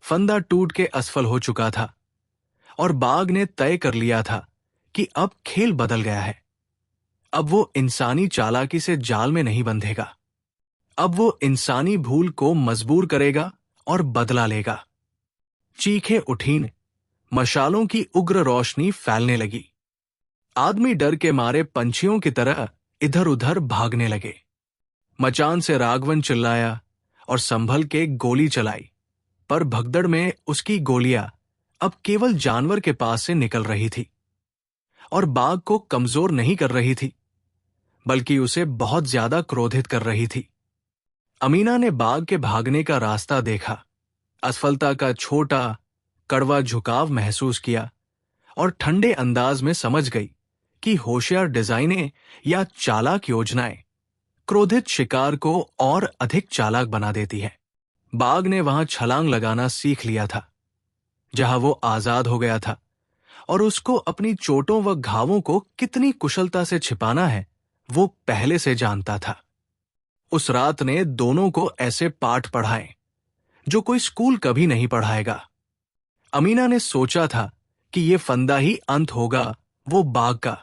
फंदा टूट के असफल हो चुका था, और बाघ ने तय कर लिया था कि अब खेल बदल गया है। अब वो इंसानी चालाकी से जाल में नहीं बंधेगा। अब वो इंसानी भूल को मजबूर करेगा और बदला लेगा। चीखें उठीं, मशालों की उग्र रोशनी फैलने लगी। आदमी डर के मारे पंछियों की तरह इधर उधर भागने लगे। मचान से राघवन चिल्लाया और संभल के गोली चलाई, पर भगदड़ में उसकी गोलियां अब केवल जानवर के पास से निकल रही थी, और बाघ को कमजोर नहीं कर रही थी, बल्कि उसे बहुत ज्यादा क्रोधित कर रही थी। अमीना ने बाघ के भागने का रास्ता देखा, असफलता का छोटा, कड़वा झुकाव महसूस किया, और ठंडे अंदाज में समझ गई की होशियार डिजाइनें या चालाक योजनाएं क्रोधित शिकार को और अधिक चालाक बना देती है। बाघ ने वहां छलांग लगाना सीख लिया था, जहां वो आजाद हो गया था, और उसको अपनी चोटों व घावों को कितनी कुशलता से छिपाना है वो पहले से जानता था। उस रात ने दोनों को ऐसे पाठ पढ़ाए जो कोई स्कूल कभी नहीं पढ़ाएगा। अमीना ने सोचा था कि ये फंदा ही अंत होगा वो बाघ का,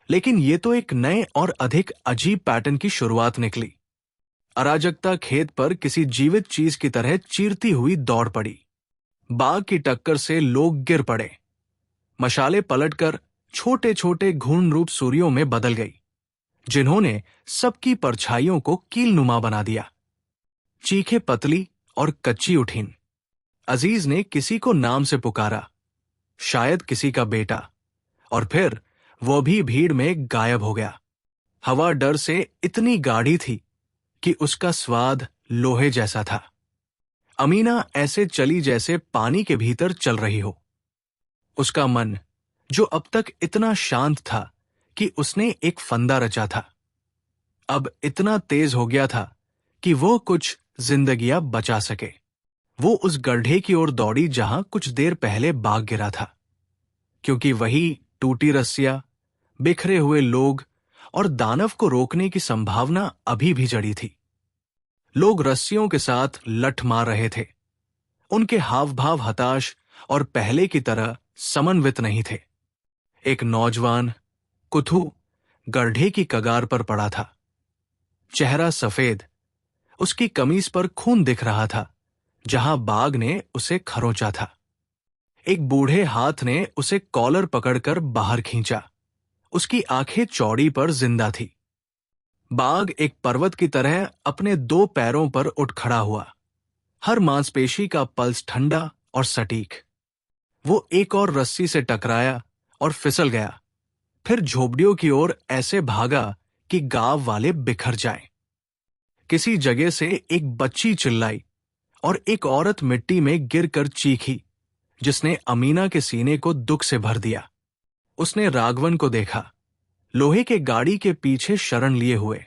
लेकिन ये तो एक नए और अधिक अजीब पैटर्न की शुरुआत निकली। अराजकता खेत पर किसी जीवित चीज की तरह चीरती हुई दौड़ पड़ी। बाघ की टक्कर से लोग गिर पड़े। मशाले पलटकर छोटे छोटे घूर्ण रूप सूर्यों में बदल गई, जिन्होंने सबकी परछाइयों को कीलनुमा बना दिया। चीखें पतली और कच्ची उठीं। अजीज ने किसी को नाम से पुकारा, शायद किसी का बेटा, और फिर वो भी भीड़ में गायब हो गया। हवा डर से इतनी गाढ़ी थी कि उसका स्वाद लोहे जैसा था। अमीना ऐसे चली जैसे पानी के भीतर चल रही हो। उसका मन, जो अब तक इतना शांत था कि उसने एक फंदा रचा था, अब इतना तेज हो गया था कि वो कुछ जिंदगियां बचा सके। वो उस गड्ढे की ओर दौड़ी जहां कुछ देर पहले बाघ गिरा था, क्योंकि वही टूटी रस्सियां, बिखरे हुए लोग और दानव को रोकने की संभावना अभी भी जड़ी थी। लोग रस्सियों के साथ लठ मार रहे थे। उनके हाव भाव हताश और पहले की तरह समन्वित नहीं थे। एक नौजवान कुथू गड्ढे की कगार पर पड़ा था। चेहरा सफेद, उसकी कमीज पर खून दिख रहा था जहां बाघ ने उसे खरोंचा था। एक बूढ़े हाथ ने उसे कॉलर पकड़कर बाहर खींचा। उसकी आंखें चौड़ी पर जिंदा थी। बाघ एक पर्वत की तरह अपने दो पैरों पर उठ खड़ा हुआ, हर मांसपेशी का पल्स ठंडा और सटीक। वो एक और रस्सी से टकराया और फिसल गया, फिर झोपड़ियों की ओर ऐसे भागा कि गांव वाले बिखर जाएं। किसी जगह से एक बच्ची चिल्लाई और एक औरत मिट्टी में गिरकर चीखी, जिसने अमीना के सीने को दुख से भर दिया। उसने राघवन को देखा, लोहे के गाड़ी के पीछे शरण लिए हुए,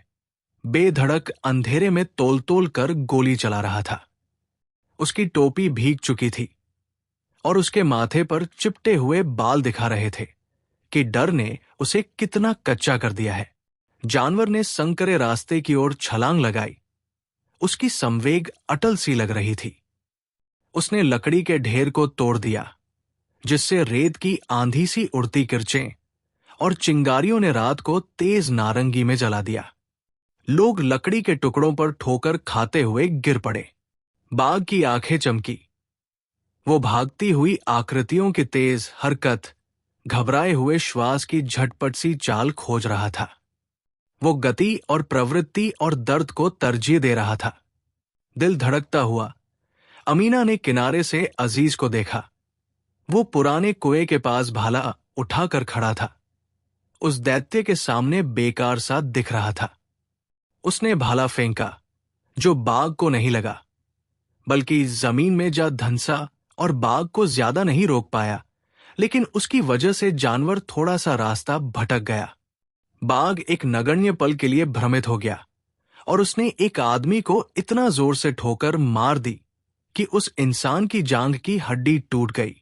बेधड़क अंधेरे में तोल तोल कर गोली चला रहा था। उसकी टोपी भीग चुकी थी और उसके माथे पर चिपटे हुए बाल दिखा रहे थे कि डर ने उसे कितना कच्चा कर दिया है। जानवर ने संकरे रास्ते की ओर छलांग लगाई। उसकी संवेग अटल सी लग रही थी। उसने लकड़ी के ढेर को तोड़ दिया, जिससे रेत की आंधी सी उड़ती किरचें और चिंगारियों ने रात को तेज नारंगी में जला दिया। लोग लकड़ी के टुकड़ों पर ठोकर खाते हुए गिर पड़े। बाघ की आंखें चमकी। वो भागती हुई आकृतियों की तेज हरकत, घबराए हुए श्वास की झटपट सी चाल खोज रहा था। वो गति और प्रवृत्ति और दर्द को तरजीह दे रहा था। दिल धड़कता हुआ अमीना ने किनारे से अजीज को देखा। वो पुराने कुएं के पास भाला उठाकर खड़ा था, उस दैत्य के सामने बेकार सा दिख रहा था। उसने भाला फेंका, जो बाघ को नहीं लगा, बल्कि जमीन में जा धंसा और बाघ को ज्यादा नहीं रोक पाया, लेकिन उसकी वजह से जानवर थोड़ा सा रास्ता भटक गया। बाघ एक नगण्य पल के लिए भ्रमित हो गया और उसने एक आदमी को इतना जोर से ठोकर मार दी कि उस इंसान की जांघ की हड्डी टूट गई।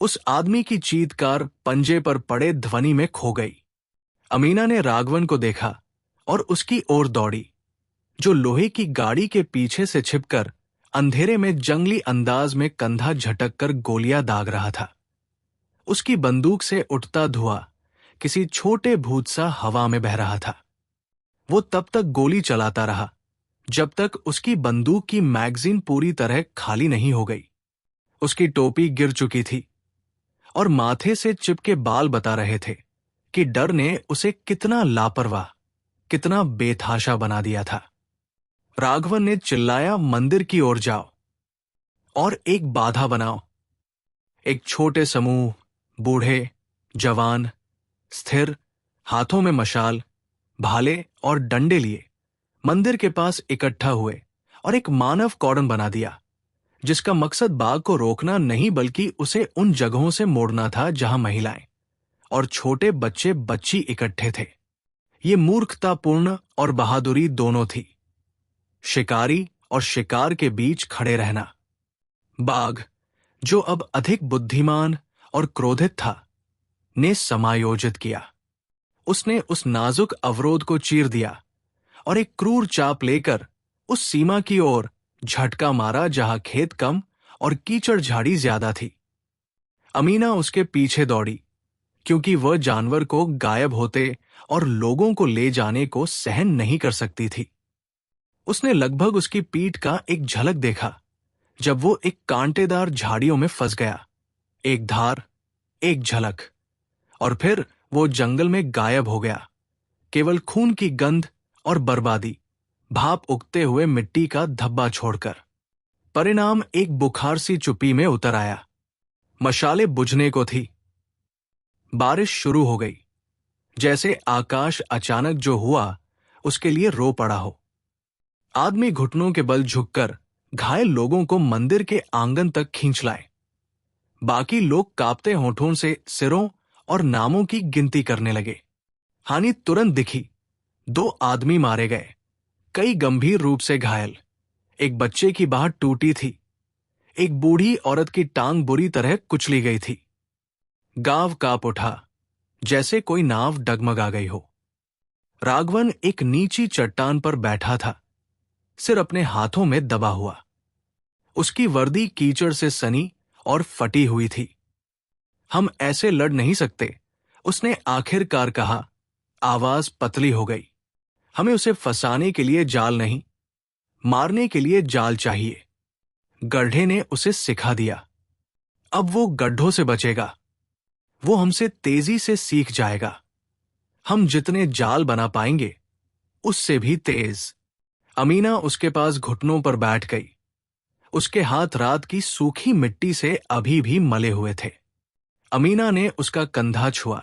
उस आदमी की चीत्कार पंजे पर पड़े ध्वनि में खो गई। अमीना ने राघवन को देखा और उसकी ओर दौड़ी, जो लोहे की गाड़ी के पीछे से छिपकर अंधेरे में जंगली अंदाज में कंधा झटक कर गोलियां दाग रहा था। उसकी बंदूक से उठता धुआं किसी छोटे भूत सा हवा में बह रहा था। वो तब तक गोली चलाता रहा जब तक उसकी बंदूक की मैगजीन पूरी तरह खाली नहीं हो गई। उसकी टोपी गिर चुकी थी और माथे से चिपके बाल बता रहे थे कि डर ने उसे कितना लापरवाह, कितना बेतहाशा बना दिया था। राघवन ने चिल्लाया, मंदिर की ओर जाओ और एक बाधा बनाओ। एक छोटे समूह, बूढ़े, जवान, स्थिर, हाथों में मशाल, भाले और डंडे लिए मंदिर के पास इकट्ठा हुए और एक मानव कॉर्डन बना दिया, जिसका मकसद बाघ को रोकना नहीं बल्कि उसे उन जगहों से मोड़ना था जहां महिलाएं और छोटे बच्चे बच्ची इकट्ठे थे। ये मूर्खतापूर्ण और बहादुरी दोनों थी। शिकारी और शिकार के बीच खड़े रहना। बाघ, जो अब अधिक बुद्धिमान और क्रोधित था, ने समायोजित किया। उसने उस नाजुक अवरोध को चीर दिया और एक क्रूर चाप लेकर उस सीमा की ओर झटका मारा जहां खेत कम और कीचड़ झाड़ी ज्यादा थी। अमीना उसके पीछे दौड़ी, क्योंकि वह जानवर को गायब होते और लोगों को ले जाने को सहन नहीं कर सकती थी। उसने लगभग उसकी पीठ का एक झलक देखा जब वो एक कांटेदार झाड़ियों में फंस गया। एक धार, एक झलक, और फिर वो जंगल में गायब हो गया। केवल खून की गंध और बर्बादी, भाप उगते हुए मिट्टी का धब्बा छोड़कर। परिणाम एक बुखार सी चुप्पी में उतर आया। मशालें बुझने को थी। बारिश शुरू हो गई, जैसे आकाश अचानक जो हुआ उसके लिए रो पड़ा हो। आदमी घुटनों के बल झुककर घायल लोगों को मंदिर के आंगन तक खींच लाए। बाकी लोग कांपते होठों से सिरों और नामों की गिनती करने लगे। हानि तुरंत दिखी। 2 आदमी मारे गए, कई गंभीर रूप से घायल। एक बच्चे की बाह टूटी थी। एक बूढ़ी औरत की टांग बुरी तरह कुचली गई थी। गांव कांप उठा, जैसे कोई नाव डगमगा गई हो। राघवन एक नीची चट्टान पर बैठा था, सिर अपने हाथों में दबा हुआ। उसकी वर्दी कीचड़ से सनी और फटी हुई थी। हम ऐसे लड़ नहीं सकते, उसने आखिरकार कहा। आवाज पतली हो गई। हमें उसे फंसाने के लिए जाल नहीं, मारने के लिए जाल चाहिए। गड्ढे ने उसे सिखा दिया। अब वो गड्ढों से बचेगा। वो हमसे तेजी से सीख जाएगा। हम जितने जाल बना पाएंगे उससे भी तेज। अमीना उसके पास घुटनों पर बैठ गई। उसके हाथ रात की सूखी मिट्टी से अभी भी मले हुए थे। अमीना ने उसका कंधा छुआ।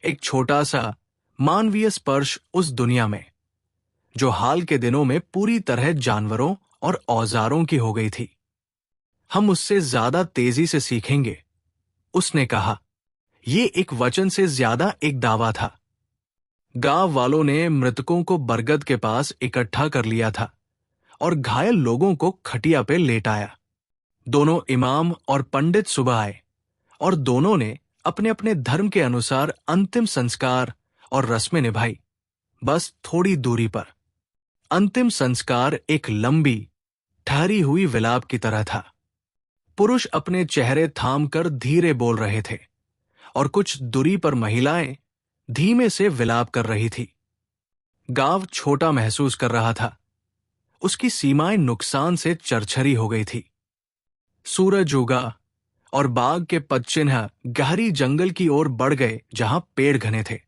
एक छोटा सा मानवीय स्पर्श उस दुनिया में, जो हाल के दिनों में पूरी तरह जानवरों और औजारों की हो गई थी। हम उससे ज्यादा तेजी से सीखेंगे, उसने कहा। ये एक वचन से ज्यादा एक दावा था। गांव वालों ने मृतकों को बरगद के पास इकट्ठा कर लिया था और घायल लोगों को खटिया पे लेटाया। दोनों इमाम और पंडित सुबह आए और दोनों ने अपने अपने धर्म के अनुसार अंतिम संस्कार और रस्में निभाई, बस थोड़ी दूरी पर। अंतिम संस्कार एक लंबी, ठहरी हुई विलाप की तरह था। पुरुष अपने चेहरे थाम कर धीरे बोल रहे थे और कुछ दूरी पर महिलाएं धीमे से विलाप कर रही थी। गांव छोटा महसूस कर रहा था। उसकी सीमाएं नुकसान से चरचरी हो गई थी। सूरज उगा और बाघ के पदचिन्ह गहरी जंगल की ओर बढ़ गए, जहां पेड़ घने थे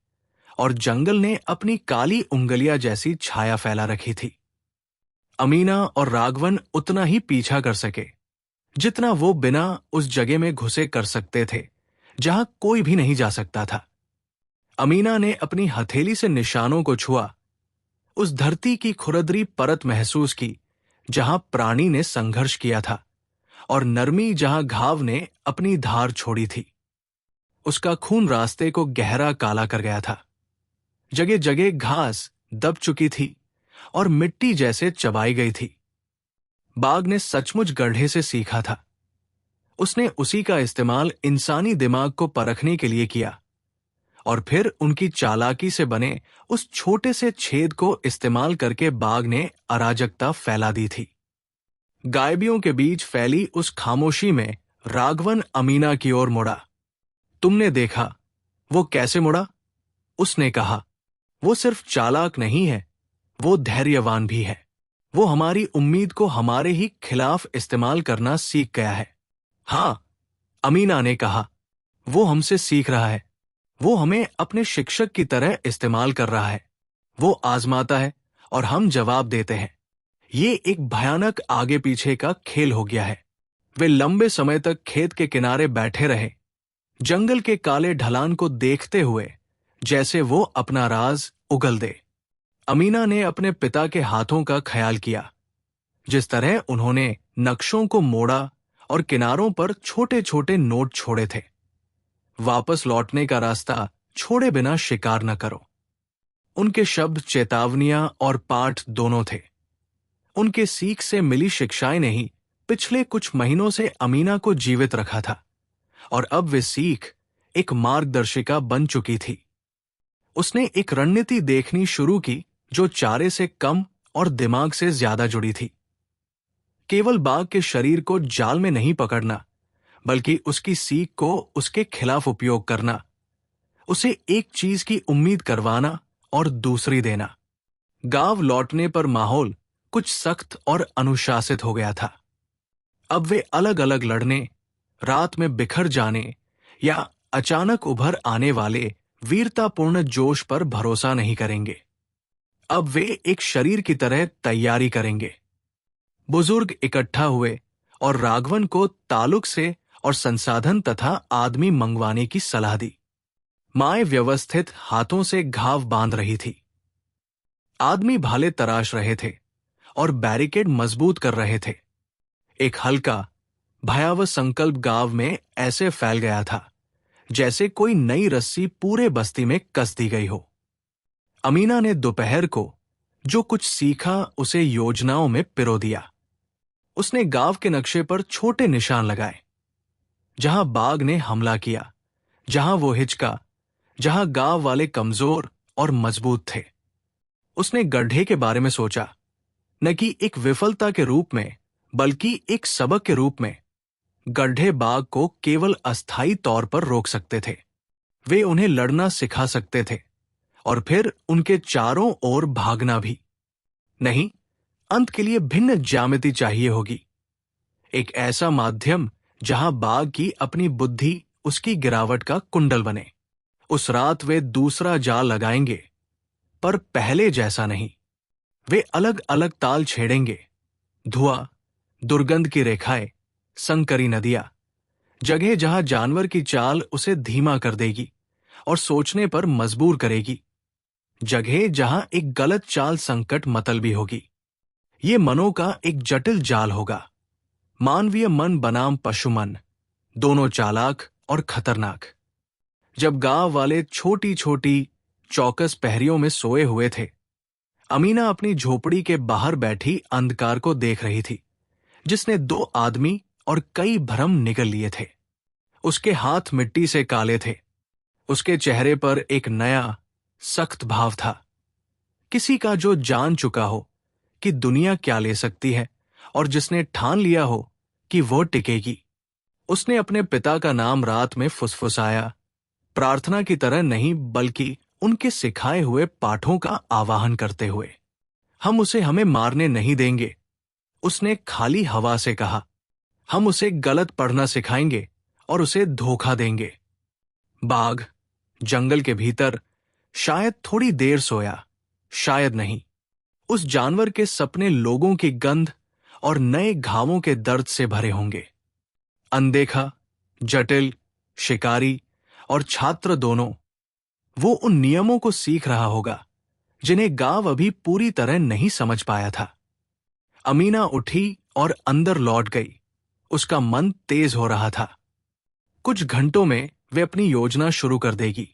और जंगल ने अपनी काली उंगलियां जैसी छाया फैला रखी थी। अमीना और राघवन उतना ही पीछा कर सके जितना वो बिना उस जगह में घुसे कर सकते थे जहां कोई भी नहीं जा सकता था। अमीना ने अपनी हथेली से निशानों को छुआ, उस धरती की खुरदरी परत महसूस की जहां प्राणी ने संघर्ष किया था और नरमी जहां घाव ने अपनी धार छोड़ी थी। उसका खून रास्ते को गहरा काला कर गया था। जगह जगह घास दब चुकी थी और मिट्टी जैसे चबाई गई थी। बाघ ने सचमुच गड्ढे से सीखा था। उसने उसी का इस्तेमाल इंसानी दिमाग को परखने के लिए किया और फिर उनकी चालाकी से बने उस छोटे से छेद को इस्तेमाल करके बाघ ने अराजकता फैला दी थी। गायबियों के बीच फैली उस खामोशी में राघवन अमीना की ओर मुड़ा। तुमने देखा वो कैसे मुड़ा? उसने कहा। वो सिर्फ चालाक नहीं है, वो धैर्यवान भी है। वो हमारी उम्मीद को हमारे ही खिलाफ इस्तेमाल करना सीख गया है। हाँ, अमीना ने कहा, वो हमसे सीख रहा है। वो हमें अपने शिक्षक की तरह इस्तेमाल कर रहा है। वो आजमाता है और हम जवाब देते हैं। ये एक भयानक आगे पीछे का खेल हो गया है। वे लंबे समय तक खेत के किनारे बैठे रहे, जंगल के काले ढलान को देखते हुए, जैसे वो अपना राज उगल दे। अमीना ने अपने पिता के हाथों का ख्याल किया, जिस तरह उन्होंने नक्शों को मोड़ा और किनारों पर छोटे छोटे नोट छोड़े थे। वापस लौटने का रास्ता छोड़े बिना शिकार न करो। उनके शब्द चेतावनियां और पाठ दोनों थे। उनके सीख से मिली शिक्षाएं ने ही पिछले कुछ महीनों से अमीना को जीवित रखा था, और अब वे सीख एक मार्गदर्शिका बन चुकी थी। उसने एक रणनीति देखनी शुरू की जो चारे से कम और दिमाग से ज्यादा जुड़ी थी। केवल बाघ के शरीर को जाल में नहीं पकड़ना, बल्कि उसकी सीख को उसके खिलाफ उपयोग करना, उसे एक चीज की उम्मीद करवाना और दूसरी देना। गांव लौटने पर माहौल कुछ सख्त और अनुशासित हो गया था। अब वे अलग अलग लड़ने, रात में बिखर जाने या अचानक उभर आने वाले वीरतापूर्ण जोश पर भरोसा नहीं करेंगे। अब वे एक शरीर की तरह तैयारी करेंगे। बुजुर्ग इकट्ठा हुए और राघवन को ताल्लुक से और संसाधन तथा आदमी मंगवाने की सलाह दी। माए व्यवस्थित हाथों से घाव बांध रही थी। आदमी भाले तराश रहे थे और बैरिकेड मजबूत कर रहे थे। एक हल्का, भयावह संकल्प गांव में ऐसे फैल गया था जैसे कोई नई रस्सी पूरे बस्ती में कस दी गई हो। अमीना ने दोपहर को जो कुछ सीखा उसे योजनाओं में पिरो दिया। उसने गांव के नक्शे पर छोटे निशान लगाए। जहां बाघ ने हमला किया, जहां वो हिचका, जहां गांव वाले कमजोर और मजबूत थे। उसने गड्ढे के बारे में सोचा, न कि एक विफलता के रूप में, बल्कि एक सबक के रूप में। गड्ढे बाघ को केवल अस्थायी तौर पर रोक सकते थे। वे उन्हें लड़ना सिखा सकते थे और फिर उनके चारों ओर भागना भी नहीं। अंत के लिए भिन्न ज्यामिति चाहिए होगी। एक ऐसा माध्यम जहां बाघ की अपनी बुद्धि उसकी गिरावट का कुंडल बने। उस रात वे दूसरा जाल लगाएंगे, पर पहले जैसा नहीं। वे अलग अलग ताल छेड़ेंगे। धुआं, दुर्गंध की रेखाएं, संकरी नदियां, जगह जहां जानवर की चाल उसे धीमा कर देगी और सोचने पर मजबूर करेगी, जगह जहां एक गलत चाल संकट मतलबी होगी। ये मनों का एक जटिल जाल होगा। मानवीय मन बनाम पशु मन, दोनों चालाक और खतरनाक। जब गांव वाले छोटी छोटी चौकस पहरियों में सोए हुए थे, अमीना अपनी झोपड़ी के बाहर बैठी अंधकार को देख रही थी, जिसने 2 आदमी और कई भ्रम निगल लिए थे। उसके हाथ मिट्टी से काले थे। उसके चेहरे पर एक नया, सख्त भाव था, किसी का जो जान चुका हो कि दुनिया क्या ले सकती है और जिसने ठान लिया हो कि वो टिकेगी। उसने अपने पिता का नाम रात में फुसफुसाया, प्रार्थना की तरह नहीं, बल्कि उनके सिखाए हुए पाठों का आवाहन करते हुए। हम उसे हमें मारने नहीं देंगे, उसने खाली हवा से कहा। हम उसे गलत पढ़ना सिखाएंगे और उसे धोखा देंगे। बाघ जंगल के भीतर शायद थोड़ी देर सोया, शायद नहीं। उस जानवर के सपने लोगों की गंध और नए घावों के दर्द से भरे होंगे। अनदेखा, जटिल, शिकारी और छात्र दोनों। वो उन नियमों को सीख रहा होगा जिन्हें गांव अभी पूरी तरह नहीं समझ पाया था। अमीना उठी और अंदर लौट गई। उसका मन तेज हो रहा था। कुछ घंटों में वे अपनी योजना शुरू कर देगी।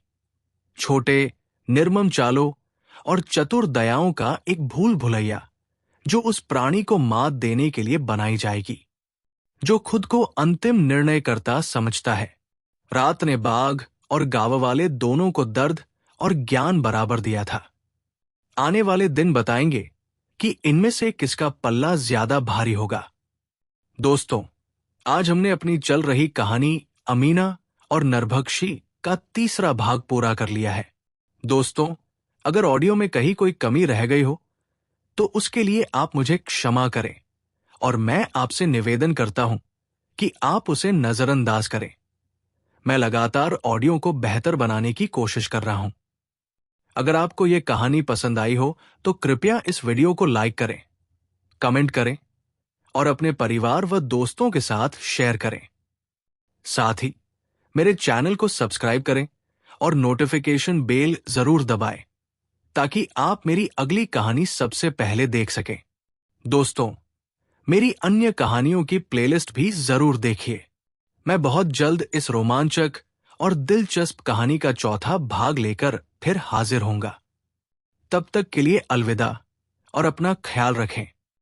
छोटे, निर्मम चालों और चतुर दयाओं का एक भूल भुलैया जो उस प्राणी को मात देने के लिए बनाई जाएगी, जो खुद को अंतिम निर्णयकर्ता समझता है। रात ने बाघ और गांव वाले दोनों को दर्द और ज्ञान बराबर दिया था। आने वाले दिन बताएंगे कि इनमें से किसका पल्ला ज्यादा भारी होगा। दोस्तों, आज हमने अपनी चल रही कहानी अमीना और नरभक्षी का 3रा भाग पूरा कर लिया है। दोस्तों, अगर ऑडियो में कहीं कोई कमी रह गई हो तो उसके लिए आप मुझे क्षमा करें और मैं आपसे निवेदन करता हूं कि आप उसे नजरअंदाज करें। मैं लगातार ऑडियो को बेहतर बनाने की कोशिश कर रहा हूं। अगर आपको यह कहानी पसंद आई हो तो कृपया इस वीडियो को लाइक करें, कमेंट करें और अपने परिवार व दोस्तों के साथ शेयर करें। साथ ही मेरे चैनल को सब्सक्राइब करें और नोटिफिकेशन बेल जरूर दबाएं ताकि आप मेरी अगली कहानी सबसे पहले देख सकें। दोस्तों, मेरी अन्य कहानियों की प्लेलिस्ट भी जरूर देखिए। मैं बहुत जल्द इस रोमांचक और दिलचस्प कहानी का चौथा भाग लेकर फिर हाजिर होऊंगा। तब तक के लिए अलविदा और अपना ख्याल रखें।